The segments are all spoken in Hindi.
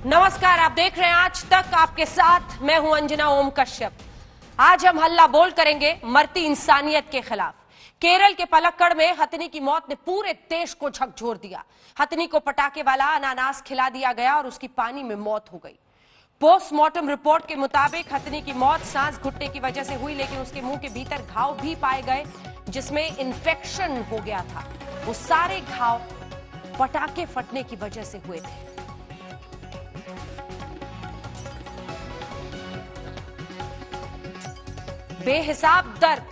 नमस्कार, आप देख रहे हैं आज तक, आपके साथ मैं हूं अंजना ओम कश्यप। आज हम हल्ला बोल करेंगे मरती इंसानियत के खिलाफ। केरल के पलक्कड़ में हथिनी की मौत ने पूरे देश को झकझोर दिया। हथिनी को पटाखे वाला अनानास खिला दिया गया और उसकी पानी में मौत हो गई। पोस्टमार्टम रिपोर्ट के मुताबिक हथिनी की मौत सांस घुटने की वजह से हुई, लेकिन उसके मुंह के भीतर घाव भी पाए गए जिसमें इंफेक्शन हो गया था। वो सारे घाव पटाखे फटने की वजह से हुए थे। बेहिसाब दर्द,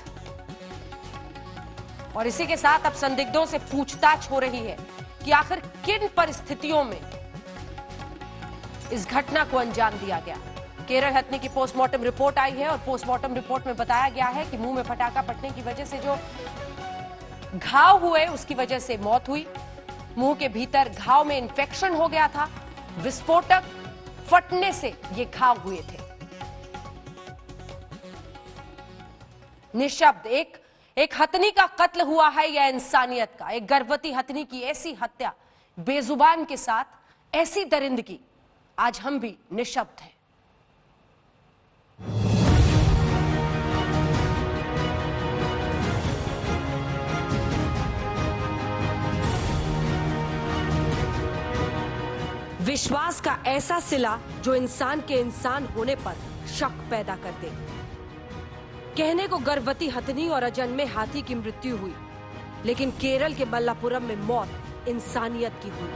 और इसी के साथ अब संदिग्धों से पूछताछ हो रही है कि आखिर किन परिस्थितियों में इस घटना को अंजाम दिया गया। केरल हथिनी की पोस्टमार्टम रिपोर्ट आई है और पोस्टमार्टम रिपोर्ट में बताया गया है कि मुंह में पटाखा फटने की वजह से जो घाव हुए उसकी वजह से मौत हुई। मुंह के भीतर घाव में इंफेक्शन हो गया था। विस्फोटक फटने से ये घाव हुए थे। निशब्द एक हथनी का कत्ल हुआ है या इंसानियत का। एक गर्भवती हथनी की ऐसी हत्या, बेजुबान के साथ ऐसी दरिंदगी, आज हम भी निशब्द हैं। विश्वास का ऐसा सिला जो इंसान के इंसान होने पर शक पैदा कर दे। कहने को गर्भवती हथनी और अजन्मे हाथी की मृत्यु हुई, लेकिन केरल के मल्लापुरम में मौत इंसानियत की हुई।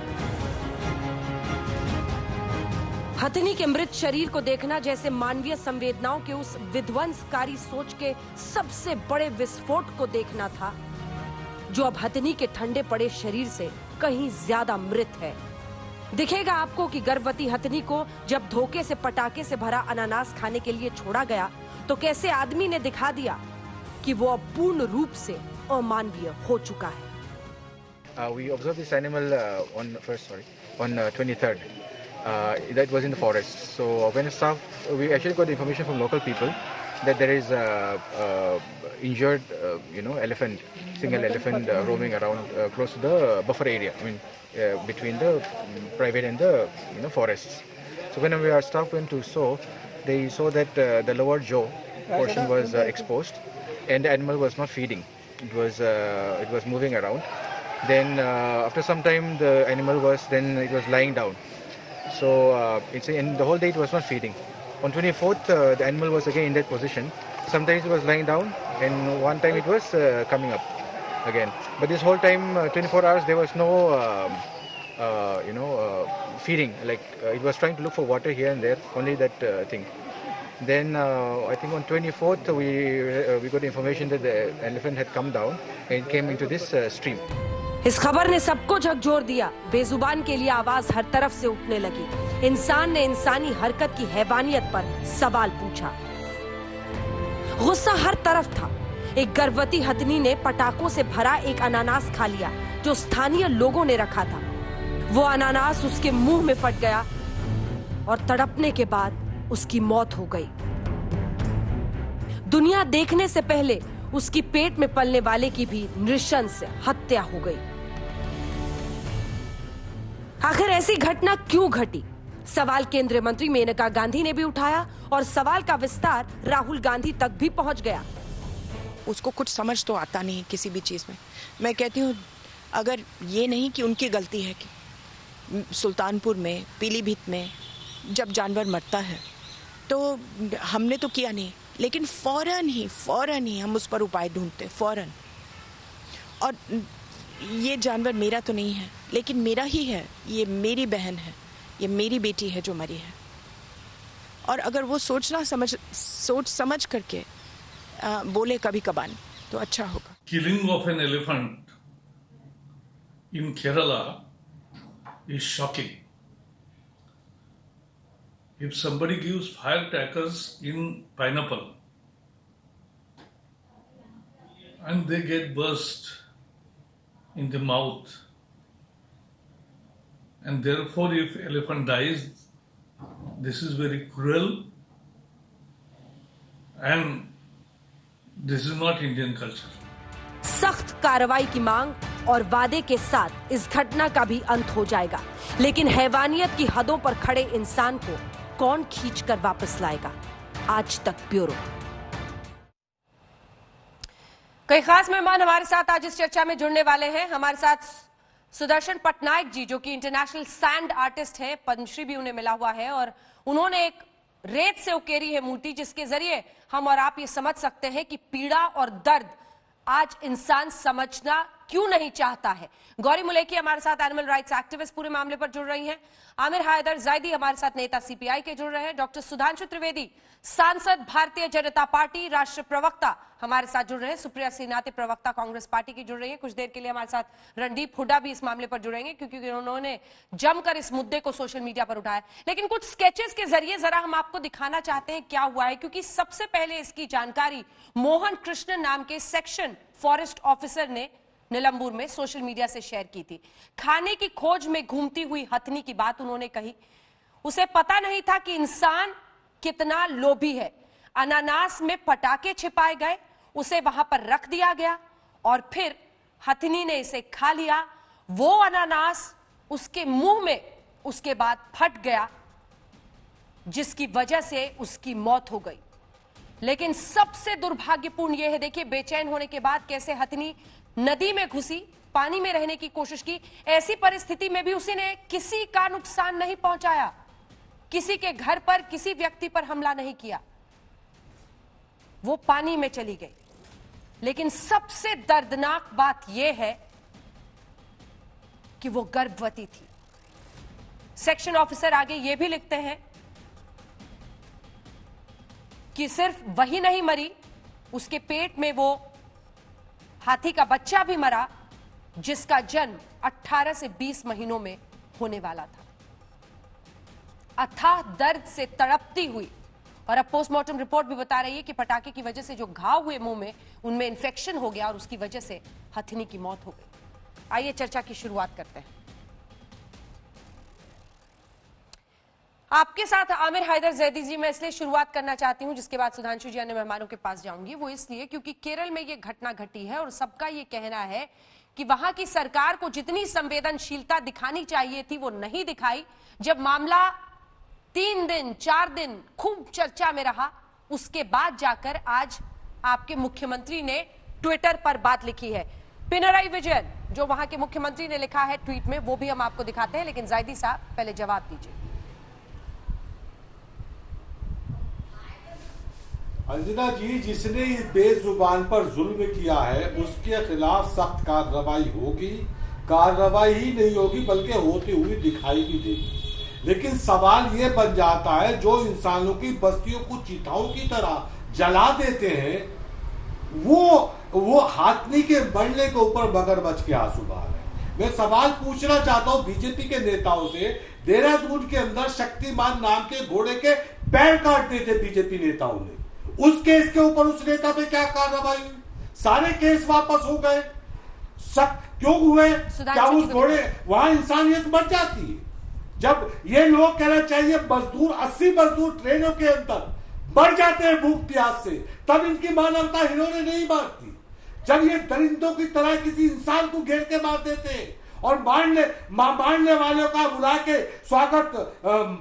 हथनी के मृत शरीर को देखना जैसे मानवीय संवेदनाओं के उस विध्वंसकारी सोच के सबसे बड़े विस्फोट को देखना था, जो अब हथनी के ठंडे पड़े शरीर से कहीं ज्यादा मृत है। दिखेगा आपको कि गर्भवती हथनी को जब धोखे से पटाखे से भरा अनानास खाने के लिए छोड़ा गया तो कैसे आदमी ने दिखा दिया कि वो अब पूर्ण रूप से अमानवीय हो चुका है। We observed this animal on 23rd. That was in the forest. So when staff, we actually got information from local people that there is a injured, elephant, single elephant roaming around close to the buffer area. I mean, between the private and the forests. So when our staff went to saw, they saw that the lower jaw portion was exposed, and the animal was not feeding. It was moving around. Then after some time, the animal was lying down. So in the whole day it was not feeding. On 24th, the animal was again in that position. Sometimes it was lying down, and one time it was coming up again. But this whole time, 24 hours, there was no feeding. Like it was trying to look for water here and there. Only that thing. Then I think on 24th we got information that the elephant had come down and came into this stream. इस खबर ने सबको झकझोर दिया। बेजुबान के लिए आवाज हर तरफ से उठने लगी। इंसान ने इंसानी हरकत की हैवानियत पर सवाल पूछा। गुस्सा हर तरफ था। एक गर्भवती हथनी ने पटाखों से भरा एक अनानास खा लिया जो स्थानीय लोगों ने रखा था। वो अनानास उसके मुंह में फट गया और तड़पने के बाद उसकी मौत हो गई। दुनिया देखने से पहले उसकी पेट में पलने वाले की भी नृशंस हत्या हो गई। आखिर ऐसी घटना क्यों घटी? सवाल केंद्रीय मंत्री मेनका गांधी ने भी उठाया और सवाल का विस्तार राहुल गांधी तक भी पहुंच गया। उसको कुछ समझ तो आता नहीं किसी भी चीज में। मैं कहती हूँ अगर ये नहीं कि उनकी गलती है कि सुल्तानपुर में, पीलीभीत में जब जानवर मरता है तो हमने तो किया नहीं, लेकिन फौरन ही हम उस पर उपाय ढूंढते फौरन। और ये जानवर मेरा तो नहीं है, लेकिन मेरा ही है, ये मेरी बहन है, ये मेरी बेटी है जो मरी है। और अगर वो सोच समझ करके बोले कभी कभार तो अच्छा होगा। Killing of an elephant in Kerala is shocking. If somebody gives firecrackers in pineapple and they get burst in the mouth, and therefore if elephant dies, this is very cruel and this is not Indian culture. सख्त कार्रवाई की मांग और वादे के साथ इस घटना का भी अंत हो जाएगा। लेकिन हैवानियत की हदों पर खड़े इंसान को कौन खींचकर वापस लाएगा? आज तक ब्यूरो। कई खास मेहमान हमारे साथ आज इस चर्चा में जुड़ने वाले हैं। हमारे साथ सुदर्शन पटनायक जी, जो कि इंटरनेशनल सैंड आर्टिस्ट हैं, पद्मश्री भी उन्हें मिला हुआ है, और उन्होंने एक रेत से उकेरी है मूर्ति जिसके जरिए हम और आप ये समझ सकते हैं कि पीड़ा और दर्द आज इंसान समझना क्यों नहीं चाहता है। गौरी मुलेकी हमारे साथ एनिमल राइट्स एक्टिविस्ट पूरे मामले पर जुड़ रही हैं। आमिर हैदर जैदी हमारे साथ नेता सीपीआई के जुड़ रहे हैं। डॉक्टर सुधांशु त्रिवेदी सांसद भारतीय जनता पार्टी राष्ट्रीय प्रवक्ता हमारे साथ जुड़ रहे हैं। सुप्रिया श्रीनाथ प्रवक्ता कांग्रेस पार्टी की जुड़ रही है। कुछ देर के लिए हमारे साथ रणदीप हुड्डा भी इस मामले पर जुड़ेंगे क्योंकि उन्होंने जमकर इस मुद्दे को सोशल मीडिया पर उठाया। लेकिन कुछ स्केचेस के जरिए जरा हम आपको दिखाना चाहते हैं क्या हुआ है, क्योंकि सबसे पहले इसकी जानकारी मोहन कृष्ण नाम के सेक्शन फॉरेस्ट ऑफिसर ने निलंबूर में सोशल मीडिया से शेयर की थी। खाने की खोज में घूमती हुई हथनी की बात उन्होंने कही। उसे पता नहीं था कि इंसान कितना लोभी है। अनानास में पटाखे छिपाए गए, उसे वहां पर रख दिया गया और फिर हथनी ने इसे खा लिया। वो अनानास उसके मुंह में उसके बाद फट गया, जिसकी वजह से उसकी मौत हो गई। लेकिन सबसे दुर्भाग्यपूर्ण यह है, देखिए बेचैन होने के बाद कैसे हथनी नदी में घुसी, पानी में रहने की कोशिश की। ऐसी परिस्थिति में भी उसने किसी का नुकसान नहीं पहुंचाया, किसी के घर पर, किसी व्यक्ति पर हमला नहीं किया। वो पानी में चली गई। लेकिन सबसे दर्दनाक बात यह है कि वो गर्भवती थी। सेक्शन ऑफिसर आगे यह भी लिखते हैं कि सिर्फ वही नहीं मरी, उसके पेट में वो हाथी का बच्चा भी मरा, जिसका जन्म 18 से 20 महीनों में होने वाला था। अथाह दर्द से तड़पती हुई, और अब पोस्टमार्टम रिपोर्ट भी बता रही है कि पटाखे की वजह से जो घाव हुए मुंह में, उनमें इंफेक्शन हो गया और उसकी वजह से हथनी की मौत हो गई। आइए चर्चा की शुरुआत करते हैं। आपके साथ आमिर हैदर जैदी जी, मैं इसलिए शुरुआत करना चाहती हूं, जिसके बाद सुधांशु जी अन्य मेहमानों के पास जाऊंगी। वो इसलिए क्योंकि केरल में यह घटना घटी है और सबका यह कहना है कि वहां की सरकार को जितनी संवेदनशीलता दिखानी चाहिए थी वो नहीं दिखाई। जब मामला 3 दिन 4 दिन खूब चर्चा में रहा, उसके बाद जाकर आज आपके मुख्यमंत्री ने ट्विटर पर बात लिखी है। पिनराई विजयन, जो वहां के मुख्यमंत्री ने लिखा है ट्वीट में, वो भी हम आपको दिखाते हैं। लेकिन जैदी साहब पहले जवाब दीजिए। अंजना जी, जिसने इस बेजुबान पर जुल्म किया है उसके खिलाफ सख्त कार्रवाई होगी। कार्रवाई ही नहीं होगी बल्कि होती हुई दिखाई भी देगी। लेकिन सवाल ये बन जाता है, जो इंसानों की बस्तियों को चिताओं की तरह जला देते हैं, वो हाथनी के मरने के ऊपर मगरमच्छ के आंसू बहा रहे हैं। मैं सवाल पूछना चाहता हूं बीजेपी के नेताओं से। देहरादून के अंदर शक्तिमान नाम के घोड़े के पैर काट दिए थे बीजेपी नेताओं ने। उस केस के ऊपर उस नेता पे क्या कार्रवाई हुई? सारे केस वापस हो गए। क्यों हुए? क्या उस घोड़े, वहां इंसानियत मर जाती है? जब ये लोग कहना चाहिए मजदूर 80 मजदूर ट्रेनों के अंदर मर जाते हैं भूख प्यास से, तब इनकी मानवता हिलोरे नहीं मारती। जब ये दरिंदों की तरह किसी इंसान को घेर के मार देते हैं और मारने वालों का बुला के स्वागत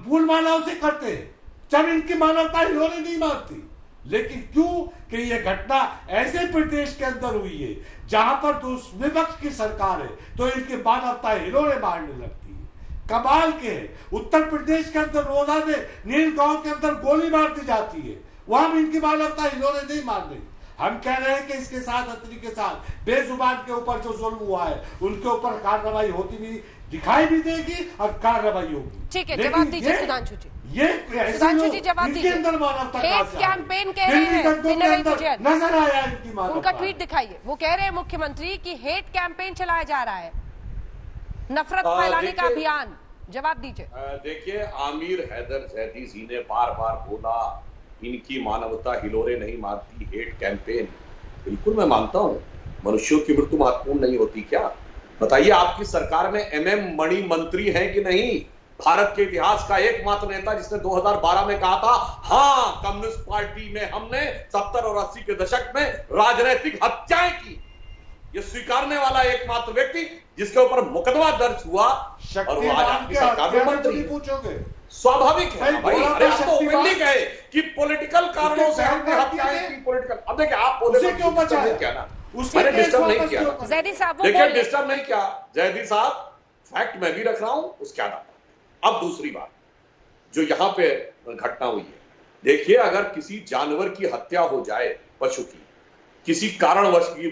फूल मालाओं से करते हैं, जब इनकी मानवता हिलोरे नहीं मारती। लेकिन क्यों कि ये घटना ऐसे प्रदेश के अंदर हुई है जहां पर विपक्ष की सरकार है, तो इनकी मानवता हिलोरे मारने लगती है। कमाल के है, उत्तर प्रदेश के अंदर रोजाना नील गांव के अंदर गोली मार दी जाती है, वहां भी इनकी मानवता हिलोरे नहीं मार रही। हम कह रहे हैं कि इसके साथ, हथनी के साथ, बेजुबान के ऊपर जो जुल्म हुआ है उनके ऊपर कार्रवाई होती भी दिखाई भी देगी और कार्रवाई होगी। ठीक है, जवाब दीजिए सुधांशु जी। सुधांशु जी जवाब दीजिए। हेट कैंपेन कह रहे हैं नजर आया इनकी मानवता। उनका ट्वीट दिखाइए। वो कह रहे हैं मुख्यमंत्री की हेट कैंपेन चलाया जा रहा है, नफरत फैलाने का अभियान। जवाब दीजिए। देखिए, आमिर हैदर जैदी जी ने बार बार बोला इनकी मानवता हिलोरे नहीं मारती, हेट कैंपेन। बिल्कुल मैं मानता हूँ, मनुष्यों की मृत्यु महत्वपूर्ण नहीं होती क्या? बताइए, आपकी सरकार में MM मणि मंत्री हैं कि नहीं? भारत के इतिहास का एकमात्र नेता जिसने 2012 में कहा था, हाँ कम्युनिस्ट पार्टी में हमने 70 और 80 के दशक में राजनीतिक हत्याएं की। ये स्वीकारने वाला एकमात्र व्यक्ति जिसके ऊपर मुकदमा दर्ज हुआ और वो आज आपकी सरकार में मंत्री है। पूछोगे स्वाभाविक है भाई, अरे आप तो ओपनली कहे कि पॉलिटिकल कारणों से उसके आपने हत्याएं की, पॉलिटिकल। अब देखिए आप बोले उसे क्यों बचाया? क्या ना, उसके मैंने केस डिस्टर्ब नहीं वापस किया क्यों करा? जैदी साहब वो देखिए बोल रहे- डिस्टर्ब नहीं किया जयदी साहब, फैक्ट मैं भी रख रहा हूं उसके आधार पर। अब दूसरी बात जो यहां पे घटना हुई है, देखिए अगर किसी जानवर की हत्या हो जाए, पशु की किसी कारणवश की,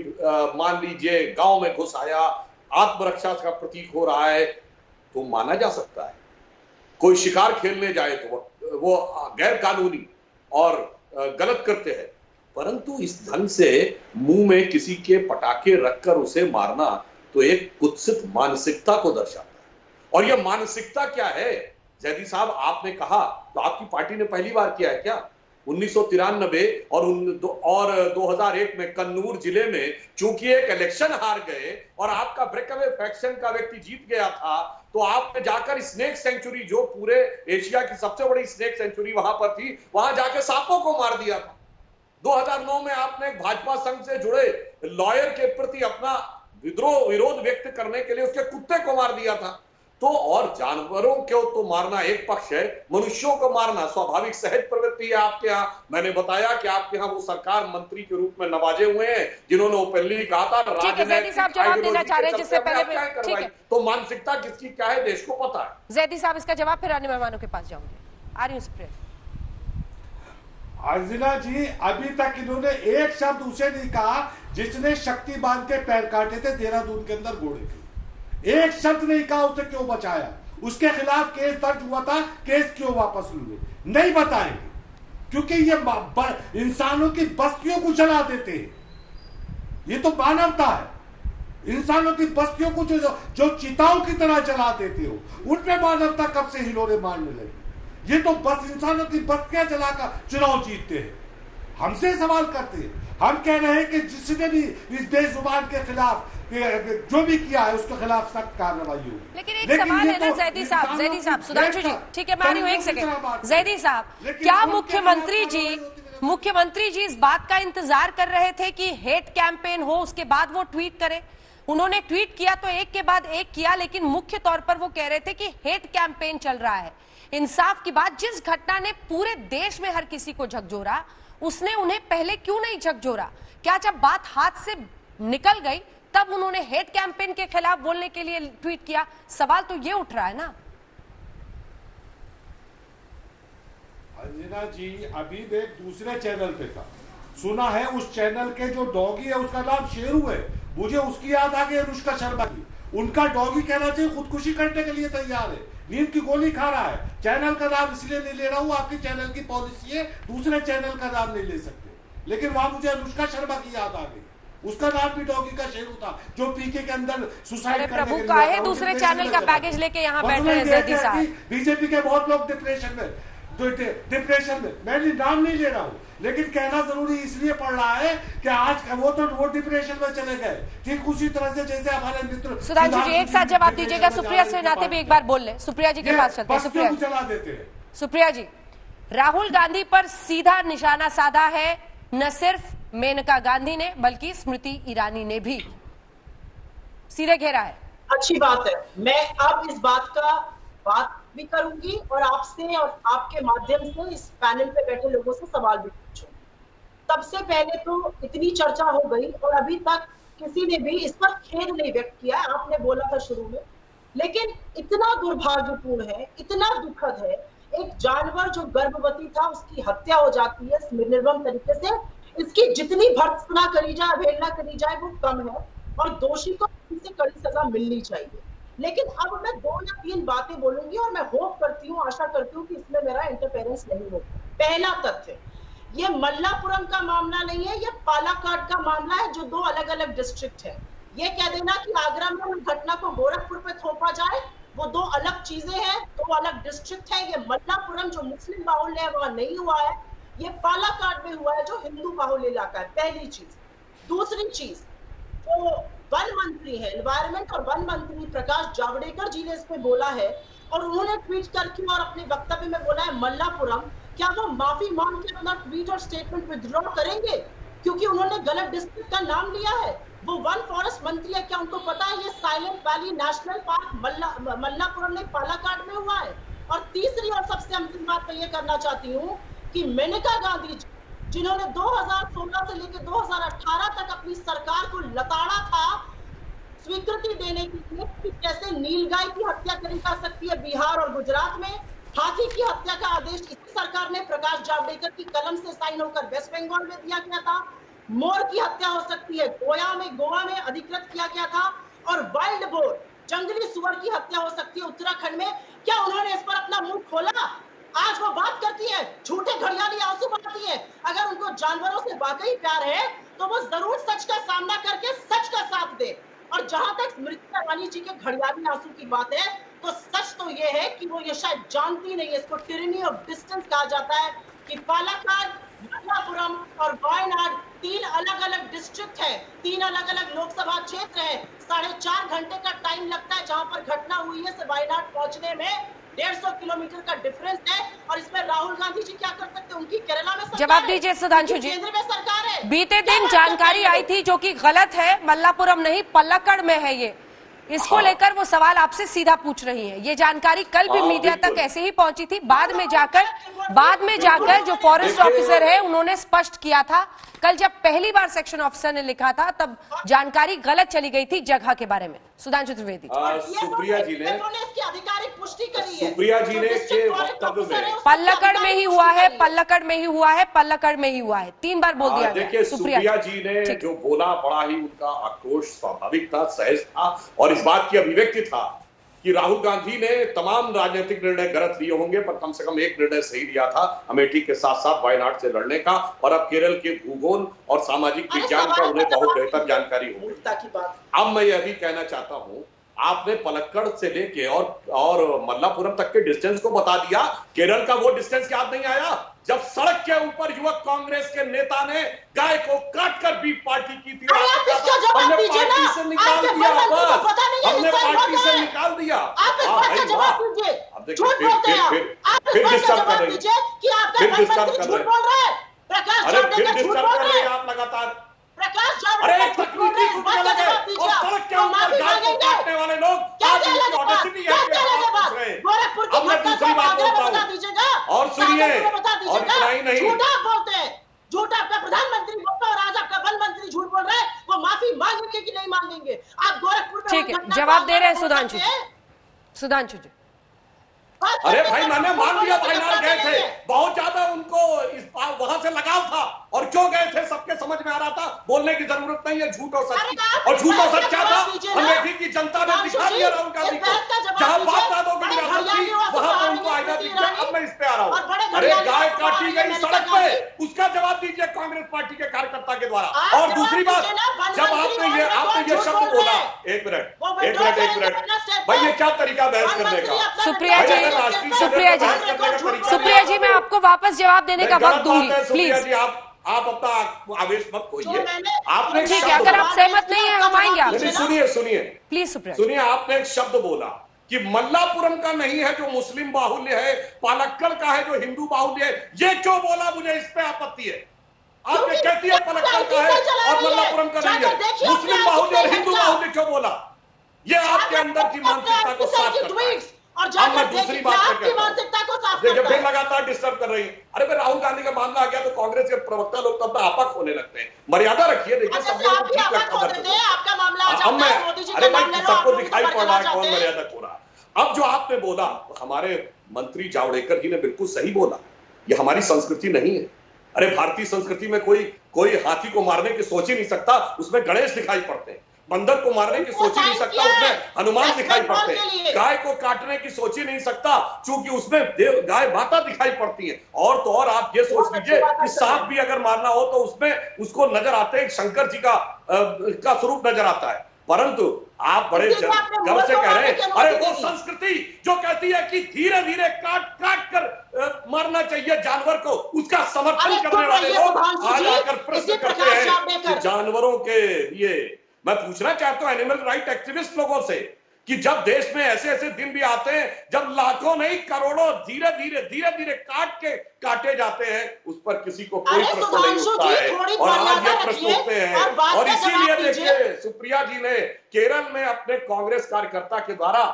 मान लीजिए गांव में घुस आया, आत्मरक्षा का प्रतीक हो रहा है, तो माना जा सकता है। कोई शिकार खेलने जाए तो वो गैर कानूनी और गलत करते हैं, परंतु इस ढंग से मुंह में किसी के पटाखे रखकर उसे मारना तो एक कुत्सित मानसिकता को दर्शाता है। और यह मानसिकता क्या है जयदी साहब, आपने कहा तो आपकी पार्टी ने पहली बार किया है क्या? 1993 और 2001 में कन्नूर जिले में चूंकि एक इलेक्शन हार गए और आपका ब्रेकअवे फैक्शन का व्यक्ति जीत गया था, तो आपने जाकर स्नेक सेंचुरी, जो पूरे एशिया की सबसे बड़ी स्नेक सेंचुरी वहां पर थी, वहां जाकर सांपों को मार दिया था। 2009 में आपने भाजपा संघ से जुड़े लॉयर के प्रति अपना विरोध व्यक्त करने के लिए उसके कुत्ते को मार दिया था। तो और जानवरों को तो मारना एक पक्ष है, मनुष्यों को मारना स्वाभाविक सहज प्रवृत्ति है आपके यहाँ। मैंने बताया कि आपके यहाँ वो सरकार मंत्री के रूप में नवाजे हुए हैं जिन्होंने ओपनली कहा था ठीक है, जैदी साहब जवाब देना चाह रहे हैं, जिससे पहले ठीक है, तो मानसिकता किसकी क्या है देश को पता है। जैदी साहब इसका जवाब फिर अन्य मेहमानों के पास जाऊंगे। आ रही हूं सुप्रिया। अर्जिना जी, अभी तक इन्होंने एक शब्द उसे नहीं कहा जिसने शक्ति बांध के पैर काटे थे देहरादून के अंदर घोड़े के। एक शब्द नहीं कहा उसे क्यों बचाया, उसके खिलाफ केस दर्ज हुआ था, केस क्यों वापस लिए, नहीं बताएंगे, क्योंकि ये इंसानों की बस्तियों को जला देते हैं। ये तो मानवता है। इंसानों की बस्तियों को जो चिताओं की तरह जला देते हो, उनमें मानवता कब से हिलोरे मारने लगी? ये तो बस इंसानों की बस्तियां जलाकर चुनाव जीतते हैं। हमसे सवाल करते हैं, हम कह रहे हैं कि जिसने भी इस बेजुबान के खिलाफ जो भी किया है उसके खिलाफ सख्त कार्रवाई हो। लेकिन एक सवाल है ना जैदी साहब, सुधांशु जी, ठीक है मैं आ रही हूं, एक सेकंड। जैदी साहब, क्या मुख्यमंत्री जी इस बात का इंतजार कर रहे थे कि हेट कैंपेन हो, उसके बाद वो ट्वीट करें? उन्होंने ट्वीट किया तो एक के बाद एक किया, लेकिन मुख्य तौर पर वो कह रहे थे कि हेट कैंपेन चल रहा है। इंसाफ की बात, जिस घटना ने पूरे देश में हर किसी को झकझोरा, उसने उन्हें पहले क्यों नहीं झकझोरा? क्या जब बात हाथ से निकल गई तब उन्होंने हेट कैंपेन के खिलाफ बोलने के लिए ट्वीट किया? सवाल तो ये उठ रहा है ना। अंजना जी, अभी मैं दूसरे चैनल पे था, सुना है उस चैनल के जो डॉगी है उसका नाम शेरू है। मुझे उसकी याद आ गई अनुष्का शर्मा की। उनका डॉगी कहना चाहिए खुदकुशी करने के लिए तैयार है, नींद की गोली खा रहा है। चैनल का नाम इसलिए नहीं ले रहा हूं, आपकी चैनल की पॉलिसी है दूसरे चैनल का नाम नहीं ले सकते, लेकिन वहां मुझे अनुष्का शर्मा की याद आ गई। उसका नाम भी डॉगी का शेरू था, जो पीके के अंदर सुसाइड करने के लिए काहे दूसरे चैनल का बैगेज लेके यहाँ बैठे हैं जैदी साहब? बीजेपी के बहुत लोग डिप्रेशन में, मैं नाम नहीं ले रहा हूँ, लेकिन कहना जरूरी इसलिए पड़ रहा है कि आज वो डिप्रेशन में चले गए, ठीक उसी तरह से जैसे हमारे मित्र। सुधांशु जी एक साथ जवाब दीजिएगा, सुप्रिया से नाते भी एक बार बोल ले। सुप्रिया जी के पास चलते हैं। सुप्रिया चला देते हैं। सुप्रिया जी, राहुल गांधी पर सीधा निशाना साधा है न सिर्फ मेनका गांधी ने, बल्कि स्मृति ईरानी ने भी सीधे घेरा है। अच्छी बात है, मैं अब इस बात भी करूंगी और आपसे और आपके माध्यम से इस पैनल पे बैठे लोगों से सवाल भी पूछूंगी। सबसे पहले तो इतनी चर्चा हो गई और अभी तक किसी ने भी इस पर खेद नहीं व्यक्त किया। आपने बोला था शुरू में, लेकिन इतना दुर्भाग्यपूर्ण है, इतना दुखद है, एक जानवर जो गर्भवती था उसकी हत्या हो जाती है निर्मम तरीके से। इसकी जितनी भर्त्सना करी जाए, अवहेलना करी जाए वो कम है और दोषी को इनसे कड़ी सजा मिलनी चाहिए। लेकिन अब मैं 2 या 3 बातें बोलूंगी और मैं होप करती हूँ, आशा करती हूँ कि इसमें मेरा इंटरफेरेंस नहीं होगा। पहला तथ्य, ये मल्लापुरम का मामला नहीं है, ये पालाकाड का मामला है, जो 2 अलग अलग डिस्ट्रिक्ट है। ये कह देना कि आगरा में उस घटना को गोरखपुर पे थोपा जाए, वो 2 अलग चीजें हैं, 2 अलग डिस्ट्रिक्ट है। ये मल्लापुरम जो मुस्लिम बाहुल्य है वहां नहीं हुआ है, ये पालाकाड में हुआ है जो हिंदू बाहुल्य इलाका है। पहली चीज। दूसरी चीज, वो वन मंत्री है, एनवायरमेंट और वन मंत्री प्रकाश जावड़ेकर जी ने इस पे बोला है और उन्होंने ट्वीट करके और अपने वक्तव्य में बोला है मल्लापुरम, क्या वो माफी मांग के अपना ट्वीट और स्टेटमेंट विथड्रॉ करेंगे क्योंकि उन्होंने गलत डिस्ट्रिक्ट का नाम लिया है? वो वन फॉरेस्ट मंत्री है, क्या उनको पता है ये silent valley national park Malappuram में पालाकाड में हुआ है? और तीसरी और सबसे अंतिम बात मैं ये करना चाहती हूँ कि मेनका गांधी जी, जिन्होंने 2016 से लेकर 2018 तक अपनी सरकार को लताड़ा था स्वीकृति देने के लिए कि कैसे नीलगाय की हत्या करी जा सकती है बिहार और गुजरात में, हाथी की हत्या का आदेश इसी सरकार ने प्रकाश जावड़ेकर की कलम से साइन होकर वेस्ट बंगाल में दिया गया था, मोर की हत्या हो सकती है गोवा में अधिकृत किया गया था, और वाइल्ड बोर जंगली सुअर की हत्या हो सकती है उत्तराखंड में। क्या उन्होंने इस पर अपना मुंह खोला? आज वो बात करती है, झूठे घड़ियाली आंसू बहाती है। अगर उनको जानवरों से वाकई प्यार है तो वो जरूर सच का सामना करके सच का साथ दे। और जहां तक स्मृति ईरानी जी के घड़ियाली आंसू की बात है, तो सच तो ये है कि वो ये शायद जानती नहीं है, इसको टिरनी ऑफ डिस्टेंस कहा जाता है, कि पालाकाड, मल्लापुरम और वायनाड 3 अलग-अलग डिस्ट्रिक्ट है, 3 अलग-अलग लोकसभा क्षेत्र है, 4.5 घंटे का टाइम लगता है जहां पर घटना हुई है से वायनाड पहुंचने में 150 किलोमीटर का डिफरेंस है। और इसमें राहुल गांधी जी क्या कर सकते हैं? उनकी केरला में सरकार जवाब दीजिए सुधांशु जी। केंद्र में सरकार है। बीते दिन जानकारी आई थी जो कि गलत है, मल्लापुरम नहीं पलक्कड़ में है ये, इसको लेकर वो सवाल आपसे सीधा पूछ रही हैं। ये जानकारी कल भी मीडिया तक ऐसे ही पहुंची थी, बाद में जाकर जो फॉरेस्ट ऑफिसर है उन्होंने स्पष्ट किया था। कल जब पहली बार सेक्शन ऑफिसर ने लिखा था तब जानकारी गलत चली गई थी जगह के बारे में। सुधांशु त्रिवेदी। सुप्रिया जी ने इसकी आधिकारिक पुष्टि करी है। सुप्रिया जी ने के वक्तव्य में पल्लकड़ में ही हुआ है, पल्लकड़ में ही हुआ है, पल्लकड़ में ही हुआ है, 3 बार बोल दिया देखिए सुप्रिया जी ने जो बोला, बड़ा ही उनका आक्रोश स्वाभाविक था, सहज था, और इस बात की अभिव्यक्ति था कि राहुल गांधी ने तमाम राजनीतिक निर्णय गलत लिए होंगे पर कम से कम एक निर्णय सही लिया था, अमेठी के साथ साथ वायनाड से लड़ने का, और अब केरल के भूगोल और सामाजिक विज्ञान का उन्हें बहुत बेहतर जानकारी होगी। अब मैं यह भी कहना चाहता हूं, आपने पलक्कड़ से लेके और मल्लापुरम तक के डिस्टेंस को बता दिया, केरल का वो डिस्टेंस याद नहीं आया जब सड़क के ऊपर युवक कांग्रेस के नेता ने गाय को काटकर बीफ पार्टी की थी, हमने पार्टी से निकाल दिया, हमने पार्टी से निकाल दिया। अब देखिए फिर डिस्टर्ब कर रही है, फिर डिस्टर्ब कर रहे हैं, अरे फिर डिस्टर्ब कर रहे हैं आप लगातार। अरे तकनीकी कुत्ते लगे और सड़क के ऊपर गाय को काटने वाले लोग आज उनकी ऑडेसिटी है कि आप पूछ रहे हैं। अब मैं दूसरी बात बोलता हूँ और सुनिए, और इतना ही नहीं, झूठा बोलते हैं, झूठा आपका प्रधानमंत्री बोलता और आज आपका वन मंत्री झूठ बोल रहे हैं, वो माफी मांगेंगे कि नहीं मांगेंगे? आप गोरखपुर में ठीक है, जवाब दे रहे हैं सुधांशु जी। अरे भाई मैंने मान लिया वायनाड गए थे, बहुत ज्यादा उनको इस वहां से लगाव था, और क्यों गए थे सबके समझ में आ रहा था, बोलने की जरूरत नहीं है झूठ और सच। और झूठ और सच क्या था? अमेठी की जनता ने दिखा दिया राहुल गांधी को, जहां बात दादों की विरासत थी वहां पर उनको आईना दिख गया। अब मैं इस पे आ रहा हूं, अरे गाय काटी गई सड़क पे, उसका जवाब दीजिए कांग्रेस पार्टी के कार्यकर्ता के द्वारा। और दूसरी बात, जब आपने ये शब्द बोला, एक मिनट भाई, ये क्या तरीका बहस करने का? सुप्रिया जी मैं आपको वापस जवाब देने का वक्त दूंगी, प्लीज। आप अपना आवेश मत खोइए। आपने ठीक है, अगर आप सहमत नहीं है हम आएंगे आपसे। सुनिए प्लीज सुप्रिया, सुनिए, आपने एक शब्द बोला कि मल्लापुरम का नहीं है जो मुस्लिम बाहुल्य है, पलक्कड़ का है जो हिंदू बाहुल्य है। ये क्यों बोला? मुझे इस पे आपत्ति है। आप ये कहती है पलक्कड़ का है और मल्लापुरम का नहीं है, मुस्लिम बाहुल्य और हिंदू बाहुल्य क्यों बोला? ये आपके अंदर की मानसिकता को साफ करता है। अब मैं दूसरी बात देखिए, फिर लगातार डिस्टर्ब कर रही है। अरे भाई राहुल गांधी का मामला आ गया तो कांग्रेस के प्रवक्ता लोग तब आपक होने लगते हैं। मर्यादा रखिए, देखिए सब लोग ठीक लगता है। अरे भाई सबको दिखाई पड़ रहा है कौन मर्यादा हो रहा। अब जो आपने बोला, हमारे मंत्री जावड़ेकर जी ने बिल्कुल सही बोला, ये हमारी संस्कृति नहीं है। अरे भारतीय संस्कृति में कोई हाथी को मारने की सोच ही नहीं सकता, उसमें गणेश दिखाई पड़ते हैं। बंदर को मारने की सोच ही नहीं सकता, उसमें हनुमान दिखाई पड़ते हैं। गाय को काटने की सोच ही नहीं सकता, क्योंकि उसमें गाय माता दिखाई पड़ती है। और तो और आप ये सोच लीजिए कि सांप भी अगर मारना हो तो उसमें उसको नजर आते हैं, शंकर जी का स्वरूप नजर आता है। परंतु आप बड़े गर्व से कह रहे हैं, अरे वो संस्कृति जो कहती है कि धीरे धीरे काट कर मारना चाहिए जानवर को, उसका समर्थन करने वाले लोग आज आकर प्रश्न करते हैं कि जानवरों के लिए। मैं पूछना चाहता हूं एनिमल राइट एक्टिविस्ट लोगों से कि जब देश में ऐसे ऐसे दिन भी आते हैं जब लाखों नहीं करोड़ों धीरे धीरे काटे जाते हैं, उस पर किसी को कोई प्रश्न नहीं उठता है। और आज ये प्रश्न उठते हैं, और इसीलिए देखिए सुप्रिया जी ने केरल में अपने कांग्रेस कार्यकर्ता के द्वारा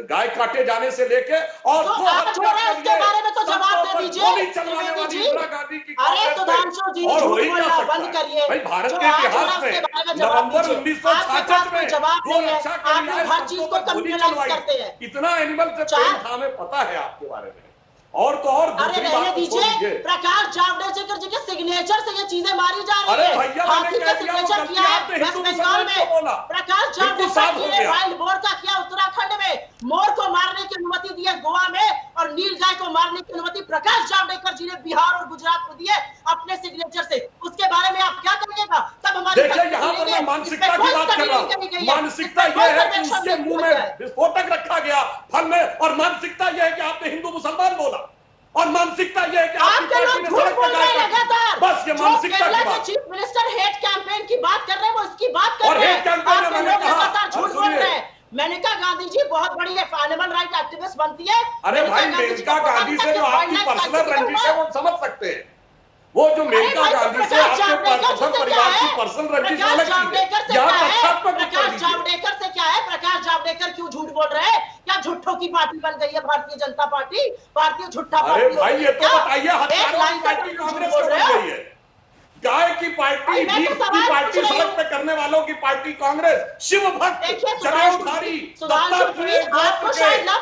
गाय काटे जाने से लेके और तो उसके बारे में तो जवाब दे दीजिए चलवाने वाली इंदिरा गांधी की अरे सुधांशु जी और वही बोलना बंद करिए। भाई, भारत के इतिहास में नवंबर 1966 में जवाब रक्षा आप लोग हर चीज को कम्युनलाइज करते हैं। इतना एनिमल से प्रेम था, हमें पता है आपके बारे में। और तो और अरे रहने दीजिए, प्रकाश जावड़ेकर जी के सिग्नेचर से ये चीजें मारी जा रही है। भैया हाथी का सिग्नेचर किया है वेस्ट बंगाल में, प्रकाश जावड़ेकर किए वाइल्ड बोर का किया उत्तराखंड में, मोर को मारने की अनुमति दी है गोवा में, और नील गाय को मारने की अनुमति प्रकाश जावड़ेकर जी ने बिहार और गुजरात को दी है अपने सिग्नेचर से। उसके बारे में आप क्या करिएगा? तब हमारे देखिए यहाँ पर मैं मानसिकता की बात कर रहा हूँ। मानसिकता यह है कि उसके मुंह में विस्फोटक रखा गया फल में, और मानसिकता यह है कि आपने हिंदू मुसलमान बोला, और मानसिकता यह है कि आपके लोग झूठ बोल रहे हैं लगातार। बस ये मानसिकता की बात। चीफ मिनिस्टर हेट कैंपेन की बात कर रहे हैं, वो इसकी बात कर और रहे हेट हैं। कैंपेन में मैंने कहा लगातार झूठ बोल रहे हैं। मैंने कहा गांधी जी बहुत बड़ी एनिमल राइट एक्टिविस्ट बनती है। अरे भाई, मेनका गांधी से जो आपकी पर्सनल रंजिश है वो समझ सकते हैं। वो जो मेनका गांधी से आपके परिवार की पर्सनल रंजिश अलग चीज है। यहाँ प्रकाश जावड़ेकर से क्या है? प्रकाश जावड़ेकर क्यों झूठ बोल रहे हैं? क्या झूठों की पार्टी बन गई है भारतीय जनता पार्टी? भारतीय झूठा पार्टी? अरे भाई ये तो बताइए, हजारों की पार्टी कांग्रेस बन गई है। गाय की पार्टी, भीख की पार्टी, सड़क पे करने वालों की पार्टी कांग्रेस, शिव भक्त, चरौधारी,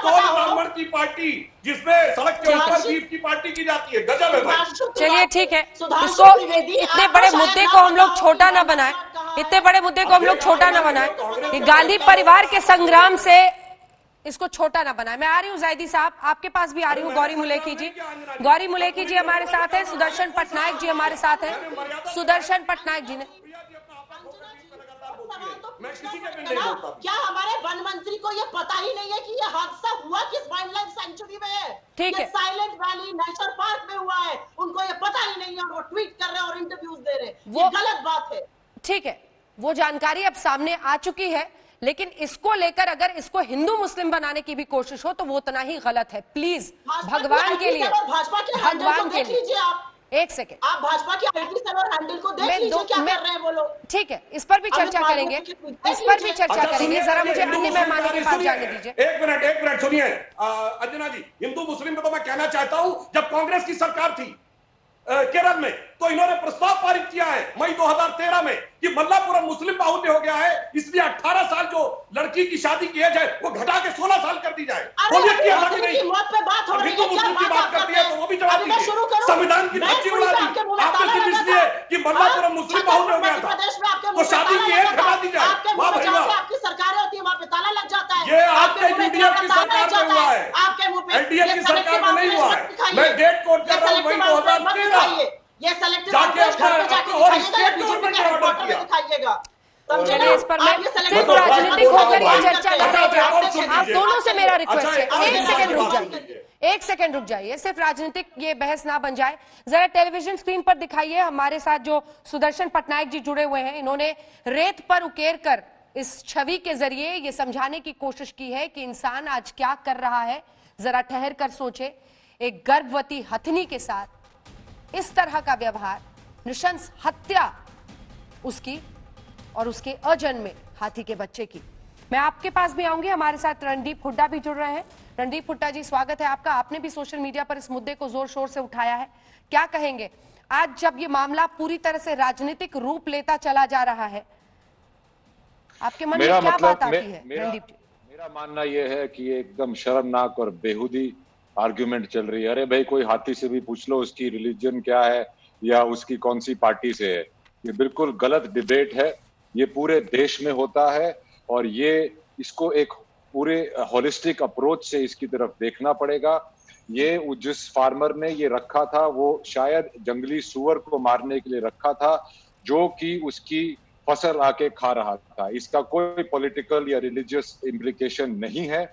ब्राह्मण की पार्टी, जिसमें सड़क के ऊपर भीख की पार्टी की जाती है। गजब है भाई। चलिए ठीक है, इसको इतने बड़े मुद्दे को हम लोग छोटा ना बनाए, इतने बड़े मुद्दे को हम लोग छोटा ना बनाए। ये गांधी परिवार के संग्राम से इसको छोटा ना बनाए। मैं आ रही हूँ जैदी साहब, आपके पास भी आ रही हूँ। गौरी मुलेकी जी, गौरी मुलेकी जी हमारे साथ है, सुदर्शन पटनायक जी हमारे साथ है। सुदर्शन पटनायक जी ने क्या हमारे वन मंत्री को ये पता ही नहीं है कि ये हादसा हुआ किस वाइल्ड लाइफ सेंचुरी में है? ठीक है, साइलेंट वैली नेशनल पार्क में हुआ है, उनको ये पता ही नहीं है और वो ट्वीट कर रहे हैं और इंटरव्यूज दे रहे हैं। वो गलत बात है। ठीक है, वो जानकारी अब सामने आ चुकी है, लेकिन इसको लेकर अगर इसको हिंदू मुस्लिम बनाने की भी कोशिश हो तो वो उतना ही गलत है। प्लीज भगवान के लिए, भगवान के लिए एक सेकेंड, आप भाजपा के आईटी सेल और हैंडल को देख लीजिए क्या कर रहे हैं वो लोग। ठीक है, इस पर भी चर्चा करेंगे, इस पर भी चर्चा करेंगे। जरा मुझे अन्य मेहमानों के पास जाने दीजिए। एक मिनट सुनिए अंजना जी, हिंदू मुस्लिम में तो मैं कहना चाहता हूं, जब कांग्रेस की सरकार थी केरल में, तो इन्होंने प्रस्ताव पारित किया है मई 2013 में कि मल्लापुरम मुस्लिम बाहुल्य हो गया है, इसलिए 18 साल जो लड़की की शादी की एज है वो घटा के 16 साल कर दी जाए। बोलिए किया था कि नहीं? हिंदू मुस्लिम की बात करती है तो वो भी जवाब दीजिए। संविधान की धज्जी उड़ा दी आपने सिर्फ इसलिए कि मल्लापुरम मुस्लिम बाहुल्य हो गया था, तो शादी की एज घटा दी जाए। वाह भाई वाह, आपकी सरकारें होती है वहाँ पे ताला लग जाता है। ये आपके यूडीएफ की सरकार में हुआ है, एनडीए की सरकार में नहीं हुआ है। मैं डेट कोट कर रहा हूँ, मई 2013। ये सेलेक्टिव जाके दिखाइएगा। चलिए इस पर मैं सिर्फ राजनीतिक होकर ये चर्चा न रह जाए। आप दोनों से मेरा रिक्वेस्ट है, एक सेकंड रुक जाइए, एक सेकंड रुक जाइए। सिर्फ राजनीतिक ये बहस ना बन जाए। जरा टेलीविजन स्क्रीन पर दिखाइए। हमारे साथ जो सुदर्शन पटनायक जी जुड़े हुए हैं, इन्होंने रेत पर उकेर कर इस छवि के जरिए ये समझाने की कोशिश की है कि इंसान आज क्या कर रहा है। जरा ठहर कर सोचे, एक गर्भवती हथनी के साथ इस तरह का व्यवहार, नृशंस हत्या उसकी और उसके अजन्मे हाथी के बच्चे की। मैं आपके पास भी आऊंगी। हमारे साथ रणदीप हुड्डा भी जुड़ रहे हैं। रणदीप हुड्डा जी, स्वागत है आपका। आपने भी सोशल मीडिया पर इस मुद्दे को जोर शोर से उठाया है, क्या कहेंगे आज जब ये मामला पूरी तरह से राजनीतिक रूप लेता चला जा रहा है? आपके मन में क्या बात आती है रणदीप जी? मेरा मानना यह है कि ये एकदम शर्मनाक और बेहुदी आर्ग्यूमेंट चल रही है। अरे भाई, कोई हाथी से भी पूछ लो उसकी रिलीजन क्या है या उसकी कौन सी पार्टी से है। ये बिल्कुल गलत डिबेट है। ये पूरे देश में होता है और ये इसको एक पूरे होलिस्टिक अप्रोच से इसकी तरफ देखना पड़ेगा। ये जिस फार्मर ने ये रखा था वो शायद जंगली सुअर को मारने के लिए रखा था, जो कि उसकी फसल आके खा रहा था। इसका कोई पॉलिटिकल या रिलीजियस इम्प्लीकेशन नहीं है।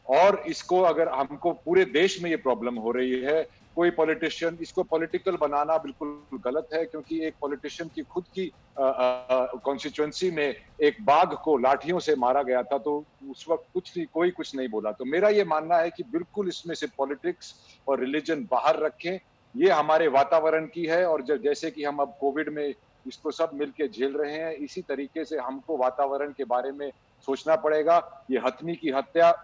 और इसको अगर हमको पूरे देश में ये प्रॉब्लम हो रही है, कोई पॉलिटिशियन, इसको पॉलिटिकल बनाना बिल्कुल गलत है, क्योंकि एक पॉलिटिशियन की खुद की कॉन्स्टिट्यूएंसी में एक बाघ को लाठियों से मारा गया था, तो उस वक्त कोई कुछ नहीं बोला। तो मेरा ये मानना है कि बिल्कुल इसमें से पॉलिटिक्स और रिलीजन बाहर रखें। ये हमारे वातावरण की है, और जैसे कि हम अब कोविड में इसको सब मिलके झेल रहे हैं, इसी तरीके से हमको वातावरण के बारे में सोचना पड़ेगा। ये हथनी की हत्या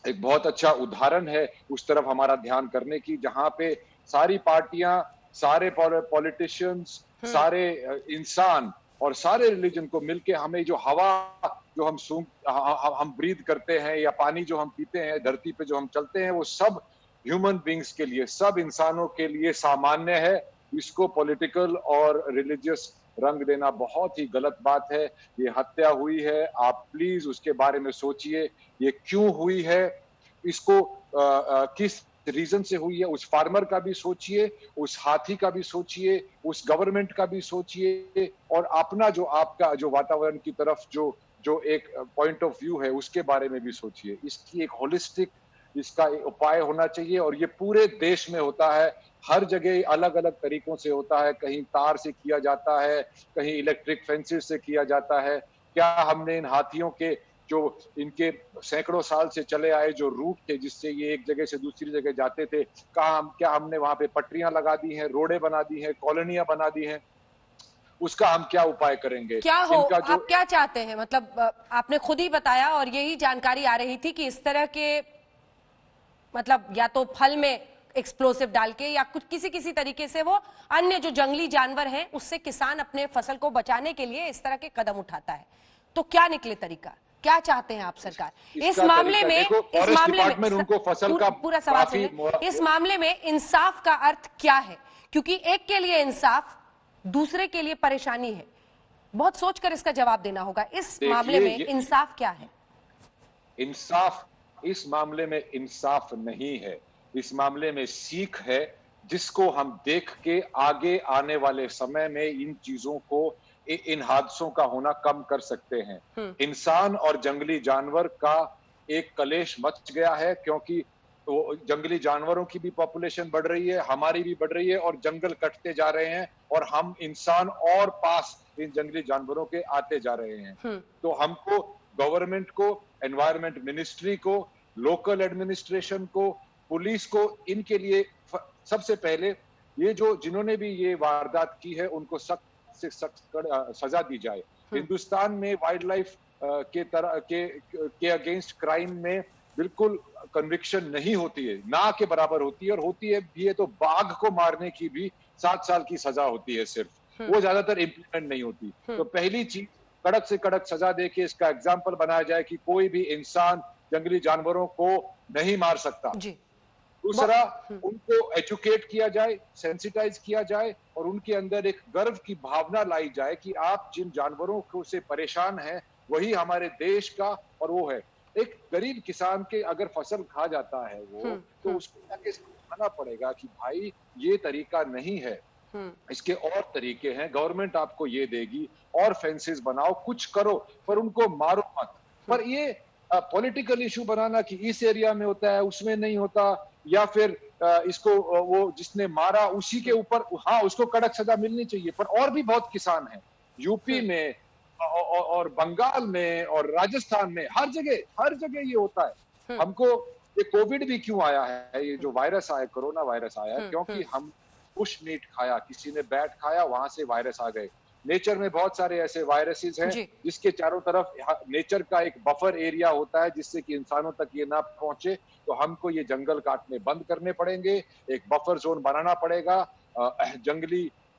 एक बहुत अच्छा उदाहरण है उस तरफ हमारा ध्यान करने की, जहां पे सारी पार्टियां, सारे पॉलिटिशियंस, सारे इंसान और सारे रिलीजन को मिलके हमें जो हवा जो हम ब्रीथ करते हैं, या पानी जो हम पीते हैं, धरती पे जो हम चलते हैं, वो सब ह्यूमन बींग्स के लिए, सब इंसानों के लिए सामान्य है। इसको पॉलिटिकल और रिलीजियस रंग देना बहुत ही गलत बात है। ये हत्या हुई है, आप प्लीज उसके बारे में सोचिए, ये क्यों हुई है, इसको किस रीजन से हुई है, उस फार्मर का भी सोचिए, उस हाथी का भी सोचिए, उस गवर्नमेंट का भी सोचिए, और अपना जो आपका जो वातावरण की तरफ जो एक पॉइंट ऑफ व्यू है उसके बारे में भी सोचिए। इसकी एक होलिस्टिक इसका उपाय होना चाहिए, और ये पूरे देश में होता है, हर जगह अलग अलग तरीकों से होता है। कहीं तार से किया जाता है, कहीं इलेक्ट्रिक फेंसेस से किया जाता है। क्या हमने इन हाथियों के जो इनके सैकड़ों साल से चले आए जो रूट थे जिससे ये एक जगह से दूसरी जगह जाते थे, क्या हमने वहां पे पटरियां लगा दी हैं, रोडें बना दी हैं, कॉलोनियां बना दी हैं? उसका हम क्या उपाय करेंगे? क्या हो आप क्या चाहते हैं? मतलब आपने खुद ही बताया, और यही जानकारी आ रही थी कि इस तरह के मतलब या तो फल में एक्सप्लोसिव डाल के या कुछ किसी तरीके से वो अन्य जो जंगली जानवर हैं उससे किसान अपने फसल को बचाने के लिए इस तरह के कदम उठाता है। तो क्या निकले तरीका? क्या चाहते हैं आप सरकार इस मामले में? उनको फसल का पूरा सवाल सुनिए। इस मामले में इंसाफ का अर्थ क्या है? क्योंकि एक के लिए इंसाफ दूसरे के लिए परेशानी है। बहुत सोचकर इसका जवाब देना होगा। इस मामले में इंसाफ क्या है? इंसाफ इस मामले में इंसाफ नहीं है, इस मामले में सीख है, जिसको हम देख के आगे आने वाले समय में इन चीजों को, इन हादसों का होना कम कर सकते हैं। इंसान और जंगली जानवर का एक कलेश मच गया है, क्योंकि तो जंगली जानवरों की भी पॉपुलेशन बढ़ रही है, हमारी भी बढ़ रही है, और जंगल कटते जा रहे हैं, और हम इंसान और पास इन जंगली जानवरों के आते जा रहे हैं। तो हमको गवर्नमेंट को, एनवायरमेंट मिनिस्ट्री को, लोकल एडमिनिस्ट्रेशन को, पुलिस को, इनके लिए सबसे पहले ये जो जिन्होंने भी ये वारदात की है उनको सख्त से सख्त सजा दी जाए। हिंदुस्तान में वाइल्ड लाइफ के अगेंस्ट क्राइम में बिल्कुल कन्विक्शन नहीं होती है, ना के बराबर होती है, और होती है भी है तो बाघ को मारने की भी 7 साल की सजा होती है सिर्फ, वो ज्यादातर इम्प्लीमेंट नहीं होती। तो पहली चीज, कड़क से कड़क सजा देके इसका एग्जाम्पल बनाया जाए कि कोई भी इंसान जंगली जानवरों को नहीं मार सकता। दूसरा, उनको एजुकेट किया जाए, सेंसिटाइज किया जाए, और उनके अंदर एक गर्व की भावना लाई जाए कि आप जिन जानवरों को से परेशान हैं वही हमारे देश का, और वो है एक गरीब किसान के अगर फसल खा जाता है वो, तो उसको जाके समझाना पड़ेगा कि भाई ये तरीका नहीं है, इसके और तरीके हैं, गवर्नमेंट आपको ये देगी, और फेंसेस बनाओ, कुछ करो, पर उनको मारो मत। पर ये पॉलिटिकल इशू बनाना कि इस एरिया में होता है उसमें नहीं होता, या फिर इसको वो जिसने मारा उसी के ऊपर, हाँ उसको कड़क सजा मिलनी चाहिए, पर और भी बहुत किसान हैं यूपी में और बंगाल में और राजस्थान में, हर जगह ये होता है। हमको ये कोविड भी क्यों आया है, ये जो वायरस आया, कोरोना वायरस आया, क्योंकि हम बुश मीट खाया, किसी ने बैट खाया, वहां से वायरस आ गए। नेचर में बहुत सारे ऐसे वायरसेस हैं जिसके चारों तरफ नेचर का एक बफर एरिया होता है जिससे कि इंसानों तक ये ना पहुंचे। तो हमको ये जंगल काटने बंद करने पड़ेंगे, एक बफर जोन बनाना पड़ेगा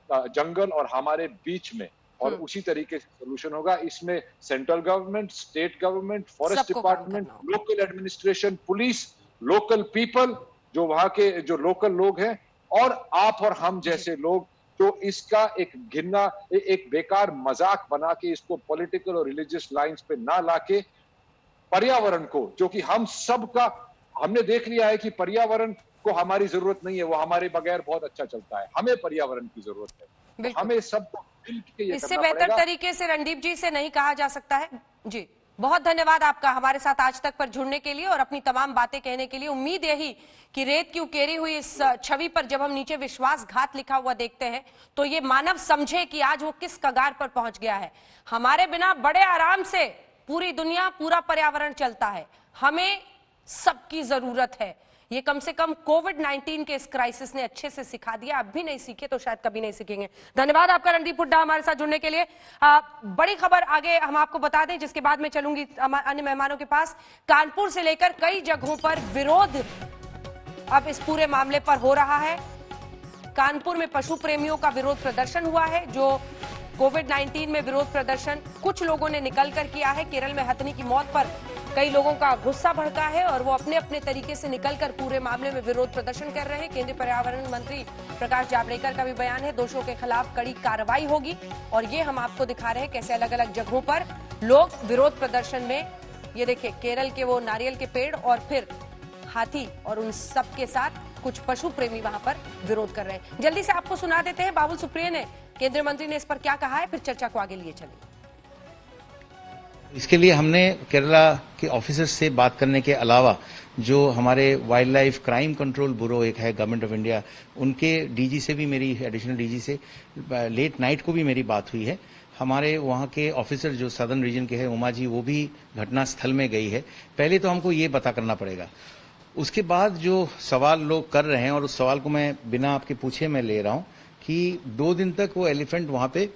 जंगल और हमारे बीच में, और उसी तरीके से सोल्यूशन होगा। इसमें central government, state government, forest department, local administration, police, local people, जो वहां के जो लोकल लोग हैं, और आप और हम जैसे लोग, तो इसका एक घिनना, एक बेकार मजाक बना के इसको पॉलिटिकल और रिलीजियस लाइंस पे ना लाके पर्यावरण को, जो कि हम सबका, हमने देख लिया है कि पर्यावरण को हमारी जरूरत नहीं है, वो हमारे बगैर बहुत अच्छा चलता है, हमें पर्यावरण की जरूरत है। हमें सबको मिलकर ये इससे बेहतर तरीके से रणदीप जी से नहीं कहा जा सकता है जी। बहुत धन्यवाद आपका हमारे साथ आज तक पर जुड़ने के लिए और अपनी तमाम बातें कहने के लिए। उम्मीद यही कि रेत की उकेरी हुई इस छवि पर जब हम नीचे विश्वासघात लिखा हुआ देखते हैं तो ये मानव समझे कि आज वो किस कगार पर पहुंच गया है। हमारे बिना बड़े आराम से पूरी दुनिया, पूरा पर्यावरण चलता है, हमें सबकी जरूरत है। ये कम से कम कोविड-19 के इस क्राइसिस ने अच्छे से सिखा दिया। अब भी नहीं सीखे तो शायद कभी नहीं सीखेंगे। धन्यवाद आपका रणदीप हुड्डा हमारे साथ जुड़ने के लिए। बड़ी खबर आगे हम आपको बता दें, जिसके बाद में चलूंगी अन्य मेहमानों के पास। कानपुर से लेकर कई जगहों पर विरोध अब इस पूरे मामले पर हो रहा है। कानपुर में पशु प्रेमियों का विरोध प्रदर्शन हुआ है, जो कोविड-19 में विरोध प्रदर्शन कुछ लोगों ने निकलकर किया है। केरल में हथनी की मौत पर कई लोगों का गुस्सा भड़का है और वो अपने अपने तरीके से निकलकर पूरे मामले में विरोध प्रदर्शन कर रहे हैं। केंद्रीय पर्यावरण मंत्री प्रकाश जावड़ेकर का भी बयान है, दोषियों के खिलाफ कड़ी कार्रवाई होगी। और ये हम आपको दिखा रहे हैं कैसे अलग अलग जगहों पर लोग विरोध प्रदर्शन में, ये देखिए केरल के वो नारियल के पेड़ और फिर हाथी और उन सब के साथ कुछ पशु प्रेमी वहां पर विरोध कर रहे हैं। जल्दी से आपको सुना देते हैं बाबुल सुप्रिय ने, केंद्रीय मंत्री ने इस पर क्या कहा है, फिर चर्चा को आगे लिए चलें। इसके लिए हमने केरला के ऑफिसर्स से बात करने के अलावा जो हमारे wild life crime control bureau एक है गवर्नमेंट ऑफ इंडिया, उनके डीजी से भी मेरी, एडिशनल डीजी से लेट नाइट को भी मेरी बात हुई है। हमारे वहाँ के ऑफिसर जो सदर्न रीजन के हैं, उमा जी, वो भी घटनास्थल में गई है। पहले तो हमको ये पता करना पड़ेगा, उसके बाद जो सवाल लोग कर रहे हैं, और उस सवाल को मैं बिना आपके पूछे मैं ले रहा हूँ कि 2 दिन तक वो एलिफेंट वहाँ पे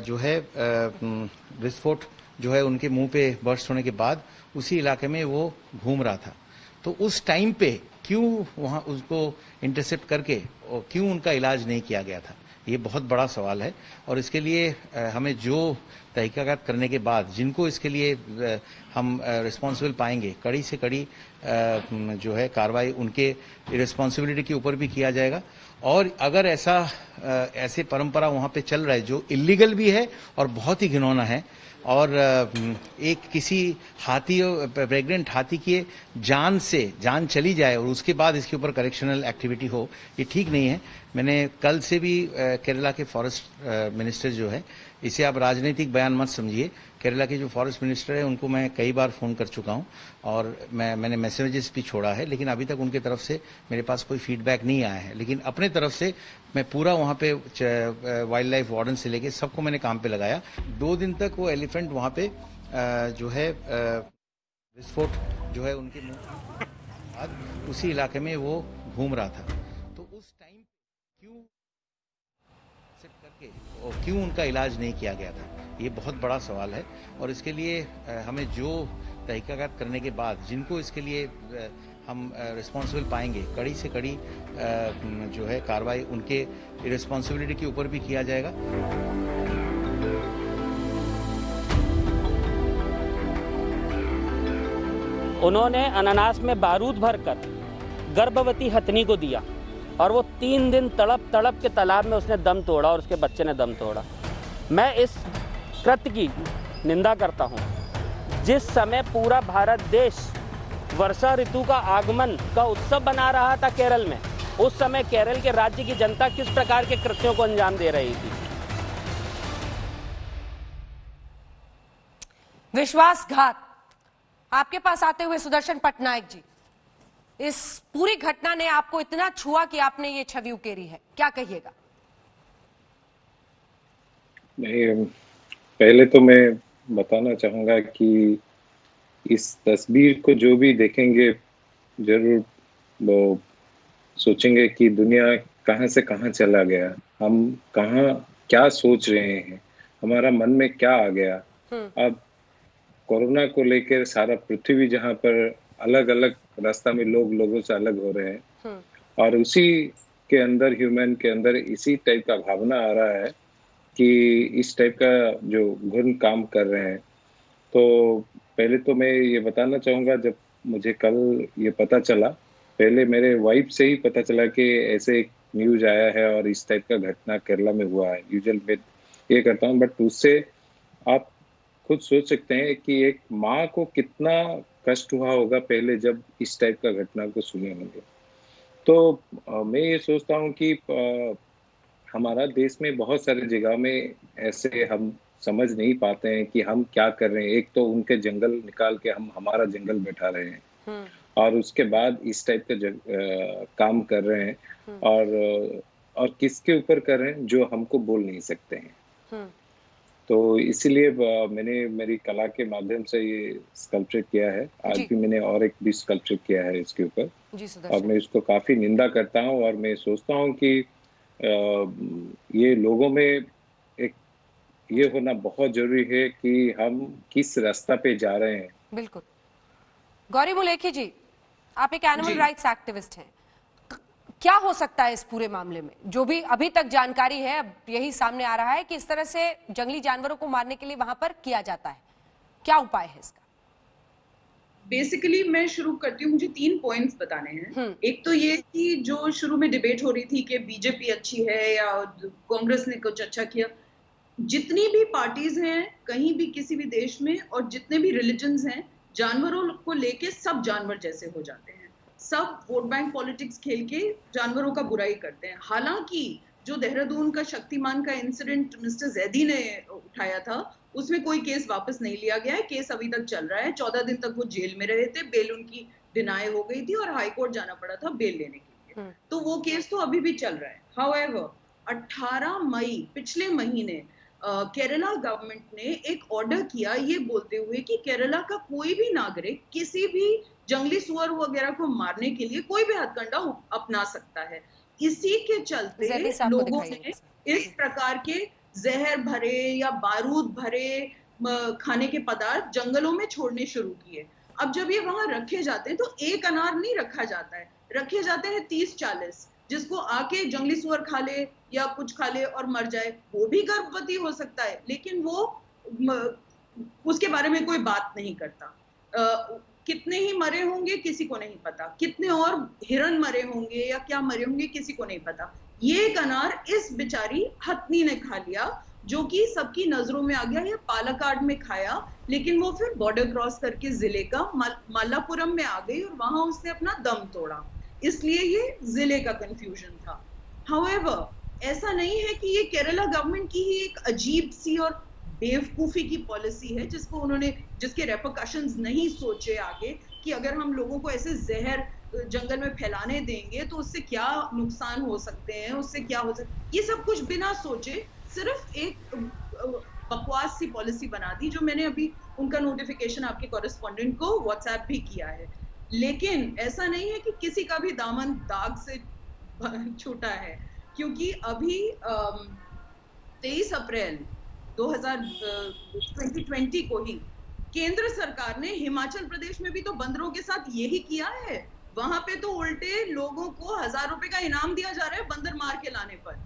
जो है विस्फोट जो है उनके मुंह पे बर्स्ट होने के बाद उसी इलाके में वो घूम रहा था। तो उस टाइम पे क्यों वहाँ उसको इंटरसेप्ट करके और क्यों उनका इलाज नहीं किया गया था, ये बहुत बड़ा सवाल है। और इसके लिए हमें जो तहकीकात करने के बाद जिनको इसके लिए हम रिस्पॉन्सिबल पाएंगे, कड़ी से कड़ी जो है कार्रवाई उनके रिस्पॉन्सिबिलिटी के ऊपर भी किया जाएगा। और अगर ऐसे परंपरा वहाँ पे चल रहा है जो इलीगल भी है और बहुत ही घिनौना है, और एक किसी हाथी, प्रेग्नेंट हाथी की जान चली जाए और उसके बाद इसके ऊपर करेक्शनल एक्टिविटी हो, ये ठीक नहीं है। मैंने कल से भी केरला के फॉरेस्ट मिनिस्टर जो है, इसे आप राजनीतिक बयान मत समझिए, केरला के जो फॉरेस्ट मिनिस्टर है उनको मैं कई बार फ़ोन कर चुका हूं और मैंने मैसेजेस भी छोड़ा है, लेकिन अभी तक उनके तरफ से मेरे पास कोई फीडबैक नहीं आया है। लेकिन अपने तरफ से मैं पूरा वहाँ पे वाइल्ड लाइफ वार्डन से लेके सबको मैंने काम पे लगाया। 2 दिन तक वो एलिफेंट वहाँ पे जो है विस्फोट जो है उनके मुंह बाद उसी इलाके में वो घूम रहा था। तो उस टाइम क्यों सेट करके और क्यों उनका इलाज नहीं किया गया था, ये बहुत बड़ा सवाल है। और इसके लिए हमें जो तहकीकात करने के बाद जिनको इसके लिए हम रिस्पॉन्सिबल पाएंगे, कड़ी से कड़ी जो है कार्रवाई उनके रिस्पॉन्सिबिलिटी के ऊपर भी किया जाएगा। उन्होंने अनानास में बारूद भरकर गर्भवती हथनी को दिया और वो 3 दिन तड़प तड़प के तालाब में उसने दम तोड़ा और उसके बच्चे ने दम तोड़ा। मैं इस कृत्य की निंदा करता हूं। जिस समय पूरा भारत देश वर्षा ऋतु का आगमन का उत्सव बना रहा था केरल में, उस समय केरल के राज्य की जनता किस प्रकार के कृत्यों को अंजाम दे रही थी। विश्वासघात। आपके पास आते हुए सुदर्शन पटनायक जी, इस पूरी घटना ने आपको इतना छुआ कि आपने ये छवि उकेरी है, क्या कहिएगा? नहीं, पहले तो मैं बताना चाहूंगा कि इस तस्वीर को जो भी देखेंगे जरूर वो सोचेंगे कि दुनिया कहां से कहां चला गया, हम कहां क्या सोच रहे हैं, हमारा मन में क्या आ गया। अब कोरोना को लेकर सारा पृथ्वी जहां पर अलग अलग रास्ता में लोगों से अलग हो रहे हैं, और उसी के अंदर ह्यूमन के अंदर इसी टाइप का भावना आ रहा है कि इस टाइप का जो घुन काम कर रहे हैं। तो पहले तो मैं ये बताना चाहूँगा, जब मुझे कल ये पता चला, पहले मेरे वाइफ से ही पता चला कि ऐसे एक न्यूज आया है और इस टाइप का घटना केरला में हुआ है। यूजुअल मैं ये करता हूँ, बट उससे आप खुद सोच सकते हैं कि एक माँ को कितना कष्ट हुआ होगा पहले जब इस टाइप का घटना को सुने होंगे। तो मैं ये सोचता हूँ कि हमारा देश में बहुत सारे जगह में ऐसे हम समझ नहीं पाते हैं कि हम क्या कर रहे हैं। एक तो उनके जंगल निकाल के हम हमारा जंगल बैठा रहे हैं और उसके बाद इस टाइप के काम कर रहे हैं और किसके ऊपर कर रहे हैं जो हमको बोल नहीं सकते हैं। तो इसीलिए मैंने मेरी कला के माध्यम से ये स्कल्पचर किया है। आज भी मैंने और एक भी स्कल्पचर किया है इसके ऊपर और मैं इसको काफी निंदा करता हूँ और मैं सोचता हूँ कि ये लोगों में एक ये होना बहुत जरूरी है कि हम किस रास्ता पे जा रहे हैं। बिल्कुल। गौरी मुलेठी जी, आप एक एनिमल राइट्स एक्टिविस्ट हैं, क्या हो सकता है इस पूरे मामले में? जो भी अभी तक जानकारी है, अब यही सामने आ रहा है कि इस तरह से जंगली जानवरों को मारने के लिए वहां पर किया जाता है, क्या उपाय है इसका? बेसिकली मैं शुरू करती हूँ, मुझे 3 पॉइंट्स बताने हैं। एक तो ये कि जो शुरू में डिबेट हो रही थी कि बीजेपी अच्छी है या कांग्रेस ने कुछ अच्छा किया, जितनी भी पार्टीज हैं कहीं भी किसी भी देश में और जितने भी रिलीजन्स हैं, जानवरों को लेके सब जानवर जैसे हो जाते हैं। सब वोट बैंक पॉलिटिक्स खेल के जानवरों का बुराई करते हैं। हालांकि जो देहरादून का शक्तिमान का इंसिडेंट मिस्टर जैदी ने उठाया था, उसमें कोई केस वापस नहीं लिया गया है। केस अभी तक चल रहा है। 14 दिन तक वो जेल में रहे थे, बेल उनकी डिनाई हो गई थी और हाई कोर्ट जाना पड़ा था बेल लेने के लिए। तो वो केस तो अभी भी चल रहा है। हाउएवर 18 मई पिछले महीने केरला गवर्नमेंट ने एक ऑर्डर किया ये बोलते हुए कि केरला का कोई भी नागरिक किसी भी जंगली सुअर वगैरह को मारने के लिए कोई भी हथकंडा अपना सकता है। इसी के चलते लोगों ने इस प्रकार के जहर भरे या बारूद भरे खाने के पदार्थ जंगलों में छोड़ने शुरू किए। अब जब ये वहां रखे जाते हैं तो एक अनार नहीं रखा जाता है, रखे जाते हैं 30-40, जिसको आके जंगली सुअर खा ले या कुछ खा ले और मर जाए। वो भी गर्भवती हो सकता है, लेकिन वो उसके बारे में कोई बात नहीं करता। कितने ही मरे होंगे किसी को नहीं पता, कितने और हिरन मरे होंगे या क्या मरे होंगे किसी को नहीं पता। ये एक अनार इस बेचारी हथनी ने खा लिया, जो कि सबकी नजरों में आ गया। ये पालक्काड में खाया, लेकिन वो फिर बॉर्डर क्रॉस करके जिले का मल्लापुरम में आ गई और वहां उसने अपना दम तोड़ा। इसलिए ये जिले का कंफ्यूजन था। हाउएवर ऐसा नहीं है कि ये केरला गवर्नमेंट की ही एक अजीब सी और बेवकूफी की पॉलिसी है जिसके रेपरकशंस नहीं सोचे आगे कि अगर हम लोगों को ऐसे जहर जंगल में फैलाने देंगे तो उससे क्या नुकसान हो सकते हैं, उससे क्या हो सकता है। ये सब कुछ बिना सोचे सिर्फ एक बकवास सी पॉलिसी बना दी, जो मैंने अभी उनका नोटिफिकेशन आपके कॉरेस्पॉन्डेंट को व्हाट्सएप भी किया है। लेकिन ऐसा नहीं है कि किसी का भी दामन दाग से छूटा है, क्योंकि अभी 23 अप्रैल 2020 को ही केंद्र सरकार ने हिमाचल प्रदेश में भी तो बंदरों के साथ यही किया है। वहां पे तो उल्टे लोगों को 1000 रुपए का इनाम दिया जा रहा है बंदर मार के लाने पर,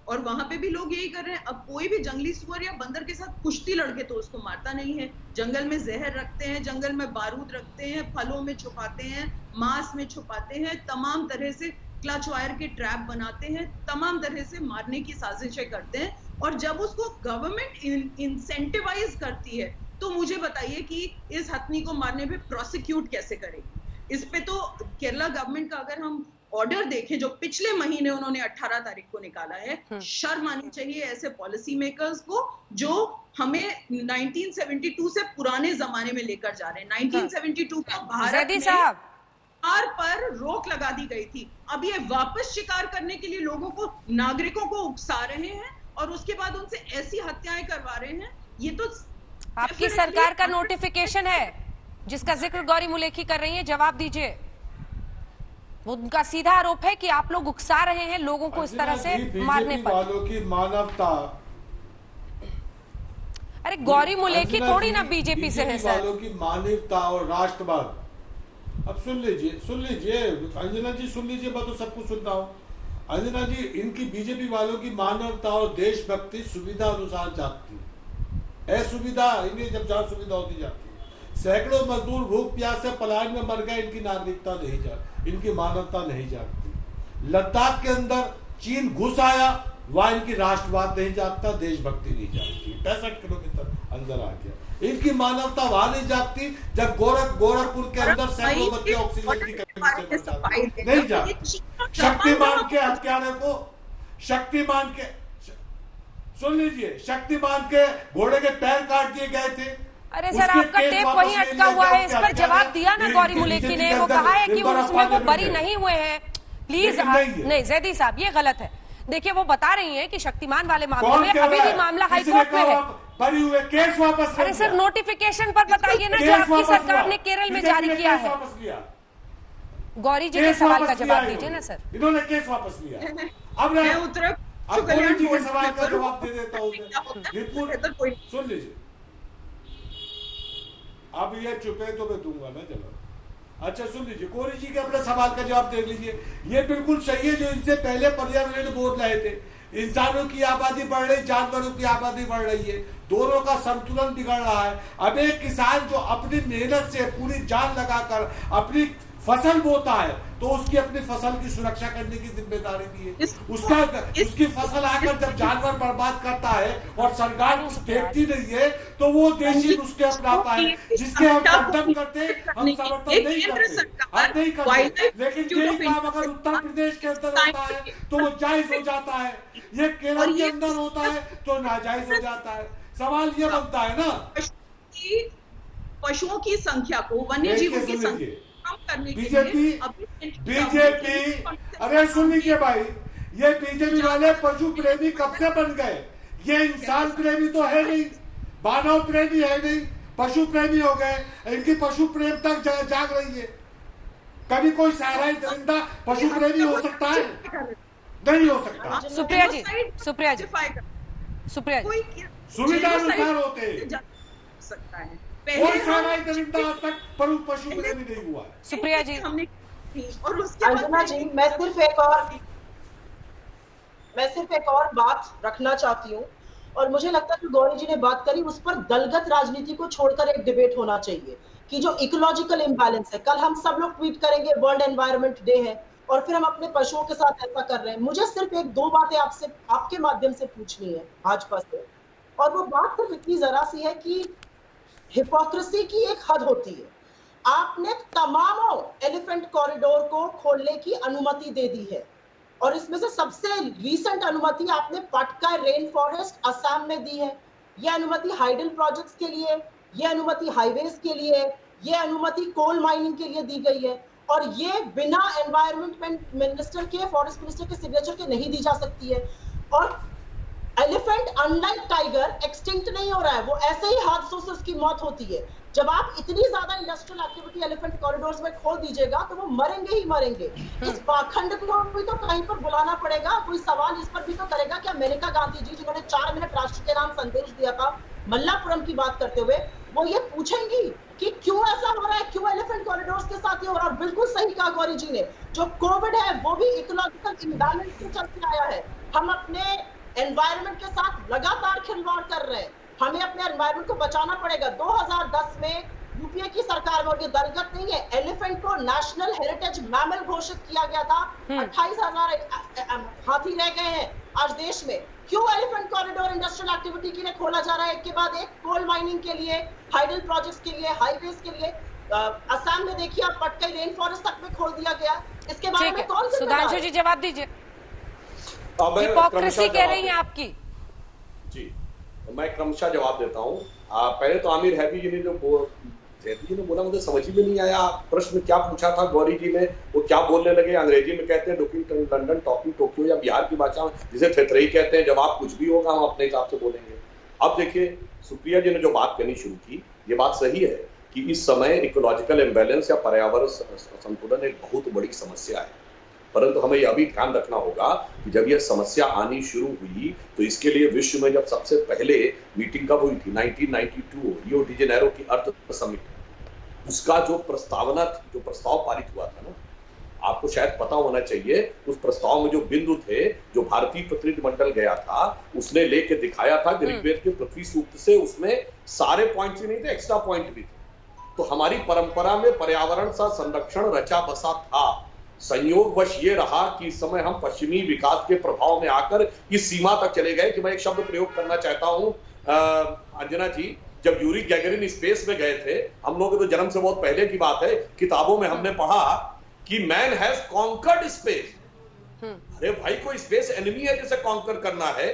और वहां पे भी लोग यही कर रहे हैं। अब कोई भी जंगली सुअर या बंदर के साथ कुश्ती लड़के तो उसको मारता नहीं है। जंगल में जहर रखते हैं, जंगल में बारूद रखते हैं, फलों में छुपाते हैं, मांस में छुपाते हैं, तमाम तरह से क्लच वायर के ट्रैप बनाते हैं, तमाम तरह से मारने की साजिशें करते हैं। और जब उसको गवर्नमेंट इंसेंटिवाइज करती है तो मुझे बताइए कि इस हथनी को मारने पे प्रोसिक्यूट कैसे करेगी? इस पे तो केरला गवर्नमेंट का अगर हम ऑर्डर देखें जो पिछले महीने उन्होंने 18 तारीख को निकाला है, शर्म आनी चाहिए ऐसे पॉलिसी मेकर्स को जो हमें 1972 से पुराने जमाने में लेकर जा रहे हैं। 1972 को भारत में शिकार पर रोक लगा दी गई थी। अब ये वापस शिकार करने के लिए लोगों को, नागरिकों को उकसा रहे हैं और उसके बाद उनसे ऐसी हत्याएं करवा रहे हैं। ये तो आपकी सरकार का नोटिफिकेशन है जिसका जिक्र गौरी मुलेठी कर रही है, जवाब दीजिए। उनका सीधा आरोप है कि आप लोग उकसा रहे हैं लोगों को इस तरह से मारने पर। वालों की मानवता, अरे गौरी मुलेठी थोड़ी ना बीजेपी से है सर। वालों की मानवता और राष्ट्रवाद। अब सुन लीजिए अंजना जी, सुन लीजिए, मैं तो सब कुछ सुनता हूँ। अंजना जी, इनकी बीजेपी वालों की मानवता और देशभक्ति सुविधा अनुसार जाती है। असुविधा इन्हें जब जहाँ सुविधा होती जाती है। सैकड़ों मजदूर भूख प्यास से पलायन में मर गए, इनकी नागरिकता नहीं जाती, इनकी मानवता नहीं जागती। लद्दाख के अंदर चीन घुस आया, वहां इनकी राष्ट्रवाद नहीं जागता, देशभक्ति नहीं जागती। 65 किलोमीटर अंदर आ गया, इनकी मानवता वहां नहीं जागती। जब गोरखपुर के अंदर सैकड़ों बच्चे ऑक्सीजन की कमी से नहीं जाते। शक्तिमान के हत्यारे को, शक्तिमान के सुन लीजिए, शक्तिमान के घोड़े के पैर काट दिए गए थे। अरे सर, आपका टेप वहीं अटका हुआ है, इस पर जवाब दिया ना गौरी मुलेकी ने, वो कहा है कि उसमें वो बरी नहीं हुए हैं। प्लीज नहीं जैदी साहब, ये गलत है। देखिए, वो बता रही हैं कि शक्तिमान वाले मामले में अभी भी मामला हाईकोर्ट में है। बरी हुए, केस वापस। अरे सर, नोटिफिकेशन पर बताइए ना, जो आपकी सरकार ने केरल में जारी किया है। गौरी जी के सवाल का जवाब दीजिए ना सर। इन्होंने केस वापस लिया। अब मैं उत्तराखंड गौरी जी के सवाल का जवाब दे देता हूँ। सुन लीजिए, अब ये चुपे तो मैं दूंगा ना जवाब। अच्छा सुन लीजिए, गौरी जी के अपने सवाल का जवाब देख लीजिए। ये बिल्कुल सही है जो इनसे पहले पर्यावरण बोल रहे थे। इंसानों की आबादी बढ़ रही, जानवरों की आबादी बढ़ रही है, दोनों का संतुलन बिगड़ रहा है। अब एक किसान जो अपनी मेहनत से पूरी जान लगाकर अपनी फसल बोता है, तो उसकी अपनी फसल की सुरक्षा करने की जिम्मेदारी भी है। उसकी फसल आकर जब जानवर बर्बाद करता है और सरकार कुछ देखती नहीं है, तो वो देशी उसके अपनाता है, जिसके हम समर्थन करते हैं, हम समर्थन नहीं करते, हम नहीं करते। लेकिन यही काम अगर उत्तर प्रदेश के अंदर होता है तो वो जायज हो जाता है, ये केरल के अंदर होता है तो नाजायज हो जाता है। सवाल ये बनता है ना, पशुओं की संख्या को, वन्य जीवों की संख्या बीजेपी अरे सुन लीजिए भाई, ये बीजेपी वाले पशु प्रेमी कब से बन गए? ये इंसान प्रेमी तो है नहीं, मानव प्रेमी है नहीं, पशु प्रेमी हो गए। इनकी पशु प्रेम तक जाग रही है। कभी कोई सहराई दरिंदा पशु प्रेमी हो सकता है? नहीं हो सकता। सुप्रिया जी, सुप्रिया जी, सुप्रिया जी, सुविधा अनुसार होते सकता है। पशु प्रेमी नहीं हुआ। सुप्रिया जी, और उसके अंजना जी, मैं सिर्फ एक और बात रखना चाहती हूँ, और मुझे लगता है कि गौरी जी ने बात करी, उस पर दलगत राजनीति को छोड़कर एक डिबेट होना चाहिए कि जो इकोलॉजिकल इम्बैलेंस है। कल हम सब लोग ट्वीट करेंगे वर्ल्ड एनवायरनमेंट डे है, और फिर हम अपने पशुओं के साथ ऐसा कर रहे हैं। मुझे सिर्फ एक दो बातें आपसे, आपके माध्यम से पूछनी है भाजपा से, और वो बात सिर्फ इतनी जरा सी है कि हिपोक्रेसी की एक हद होती है। आपने तमामों एलिफेंट कॉरिडोर को खोलने की अनुमति दे दी है, और इसमें से सबसे रीसेंट अनुमति आपने पटकाई रेन फॉरेस्ट असम में दी है। यह अनुमति हाइडल प्रोजेक्ट्स के लिए, यह अनुमति हाईवेज के लिए, यह अनुमति कोल माइनिंग के लिए दी गई है, और ये बिना एनवायरमेंट मिनिस्टर के, फॉरेस्ट मिनिस्टर के सिग्नेचर के नहीं दी जा सकती है। और एलिफेंट अनलाइक टाइगर एक्सटिंक्ट नहीं हो रहा है, वो ऐसे ही हादसों से उसकी मौत होती है। जब आप इतनी ज्यादा इंडस्ट्रियल एक्टिविटी एलिफेंट कॉरिडोर्स में खोल दीजिएगा तो वो मरेंगे ही मरेंगे। इस पाखंड को भी तो कहीं पर बुलाना पड़ेगा, कोई सवाल इस पर भी तो करेगा। क्या मेनका गांधी जी, जिन्होंने 4 मिनट राष्ट्र के नाम संदेश दिया था मल्लापुरम की बात करते हुए, वो ये पूछेंगी कि क्यों ऐसा हो रहा है, क्यों एलिफेंट कॉरिडोर्स के साथ ये हो रहा है? और बिल्कुल सही कहा गौरी जी ने, जो कोविड है वो भी इकोलॉजिकल इम्बैलेंस से चलते आया है। हम अपने एनवायरनमेंट के साथ लगातार खिलवाड़ कर रहे हैं, हमें अपने एनवायरनमेंट को बचाना पड़ेगा। 2010 में यूपीए की सरकार में, और ये दलगत नहीं है, एलिफेंट को नेशनल हेरिटेज मैमल घोषित किया गया था। 28,000 हाथी रह गए हैं आज देश में। क्यों एलिफेंट कॉरिडोर इंडस्ट्रियल एक्टिविटी के लिए खोला जा रहा है, एक के बाद एक, कोल माइनिंग के लिए, हाइडल प्रोजेक्ट्स के लिए, हाईवेज के लिए। असम में देखिए, आप पटकाई रेन फॉरेस्ट तक में खोल दिया गया। इसके बारे में कौन सुधांशु जी जवाब दीजिए। हिपोक्रेसी कह रही है आपकी जी, मैं क्रमशः जवाब देता हूँ। पहले तो आमिर हैबी जी ने जो जैदी जी ने बोला, मुझे समझ में नहीं आया। प्रश्न क्या पूछा था गौरी जी ने, वो क्या बोलने लगे? अंग्रेजी में कहते हैं लुकिंग लंदन टॉकिंग टोक्यो, या बिहार की भाषा में जिसे थेतरई कहते हैं, जवाब कुछ भी होगा हम अपने हिसाब से बोलेंगे। अब देखिए, सुप्रिया जी ने जो बात करनी शुरू की, ये बात सही है कि इस समय इकोलॉजिकल इम्बैलेंस या पर्यावरण संतुलन एक बहुत बड़ी समस्या है। परंतु हमें यह भी ध्यान रखना होगा कि जब यह समस्या आनी शुरू हुई तो इसके लिए विश्व में जब सबसे पहले मीटिंग कब हुई थी, 1992 रियो डी जेनेरो की अर्थ समिट, उसका जो प्रस्ताव पारित हुआ था ना, आपको शायद पता होना चाहिए, उस प्रस्ताव में जो बिंदु थे, जो भारतीय प्रतिनिधिमंडल गया था, उसने लेके दिखाया था कि ऋग्वेद के पृथ्वी सूक्त से उसमें सारे पॉइंट्स ही नहीं थे, एक्स्ट्रा पॉइंट भी थे। तो हमारी परंपरा में पर्यावरण सा संरक्षण रचा बसा था। संयोगवश ये रहा कि इस समय हम पश्चिमी विकास के प्रभाव में आकर इस सीमा तक चले गए कि मैं एक शब्द प्रयोग करना चाहता हूं, अंजना जी, जब यूरी गैगरिन स्पेस में गए थे, हम लोग तो जन्म से बहुत पहले की बात है, किताबों में हमने पढ़ा कि मैन हैज कॉन्कर्ड स्पेस। अरे भाई, कोई स्पेस एनिमी है जिसे कॉन्कर करना है?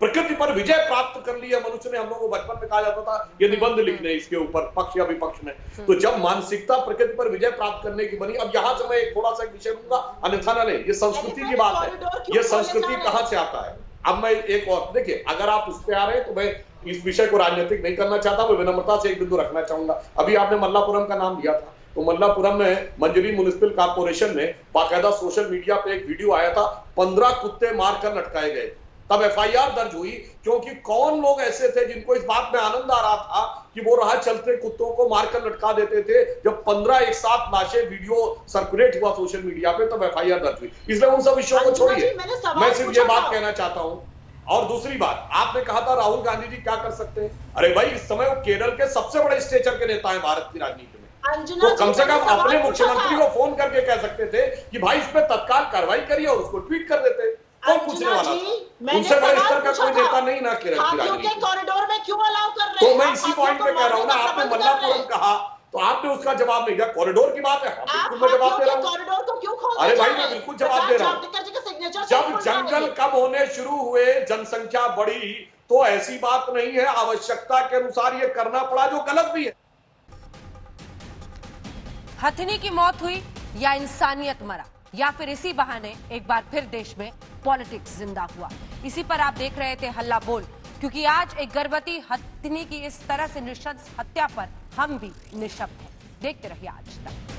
प्रकृति पर विजय प्राप्त कर ली है मनुष्य ने। हम लोगों को बचपन में कहा जाता था ये निबंध लिखने इसके ऊपर पक्ष या विपक्ष में। तो जब मानसिकता प्रकृति पर विजय प्राप्त करने की बनी, अब यहां से मैं एक थोड़ा सा विषय लूंगा, अन्यथा ना नहीं, ये संस्कृति की बात है। ये संस्कृति कहां से आता है? अब मैं एक और देखिए, अगर आप उस पर आ रहे हैं तो मैं इस विषय को राजनीतिक नहीं करना चाहता, मैं विनम्रता से एक बिंदु रखना चाहूंगा। अभी आपने मल्लापुरम का नाम लिया था, तो मल्लापुरम में मंजरी म्युनिसिपल कॉर्पोरेशन में बाकायदा सोशल मीडिया पे एक वीडियो आया था, 15 कुत्ते मारकर लटकाए गए। तब एफआईआर दर्ज हुई, क्योंकि कौन लोग ऐसे थे जिनको इस बात में आनंद आ रहा था कि वो राह चलते कुत्तों को मारकर लटका देते थे। जब 15 एक साथ लाशें वीडियो सर्कुलेट हुआ सोशल मीडिया पे, तब एफआईआर दर्ज हुई। इसलिए उन सब विषयों को छोड़िए, मैं सिर्फ ये बात कहना चाहता हूं। और दूसरी बात, आपने कहा था राहुल गांधी जी क्या कर सकते हैं। अरे भाई, इस समय वो केरल के सबसे बड़े स्टेचर के नेता है भारत की राजनीति में, तो कम से कम अपने मुख्यमंत्री को फोन करके कह सकते थे कि भाई इस पे तत्काल कार्रवाई करिए, और उसको ट्वीट कर देते। कौन पूछने वाला था? उनसे बड़े स्तर का कोई नेता नहीं ना केरल की राजनीति। कॉरिडोर में क्यों अलाउ कर रहे हैं? तो मैं इसी पॉइंट पे कह रहा हूँ ना, आपने मल्लापुरम कहा तो आपने उसका जवाब नहीं दिया। कॉरिडोर की बात है, बिल्कुल मैं जवाब दे रहा हूँ। कॉरिडोर को क्यों खोल? अरे भाई, मैं बिल्कुल जवाब दे रहा हूँ। जब जंगल कम होने शुरू हुए, जनसंख्या बढ़ी, तो ऐसी बात नहीं है, आवश्यकता के अनुसार ये करना पड़ा, जो गलत भी है। हथिनी की मौत हुई या इंसानियत मरा, या फिर इसी बहाने एक बार फिर देश में पॉलिटिक्स जिंदा हुआ? इसी पर आप देख रहे थे हल्ला बोल, क्योंकि आज एक गर्भवती हथिनी की इस तरह से नृशंस हत्या पर हम भी निशब्द हैं। देखते रहिए आज तक।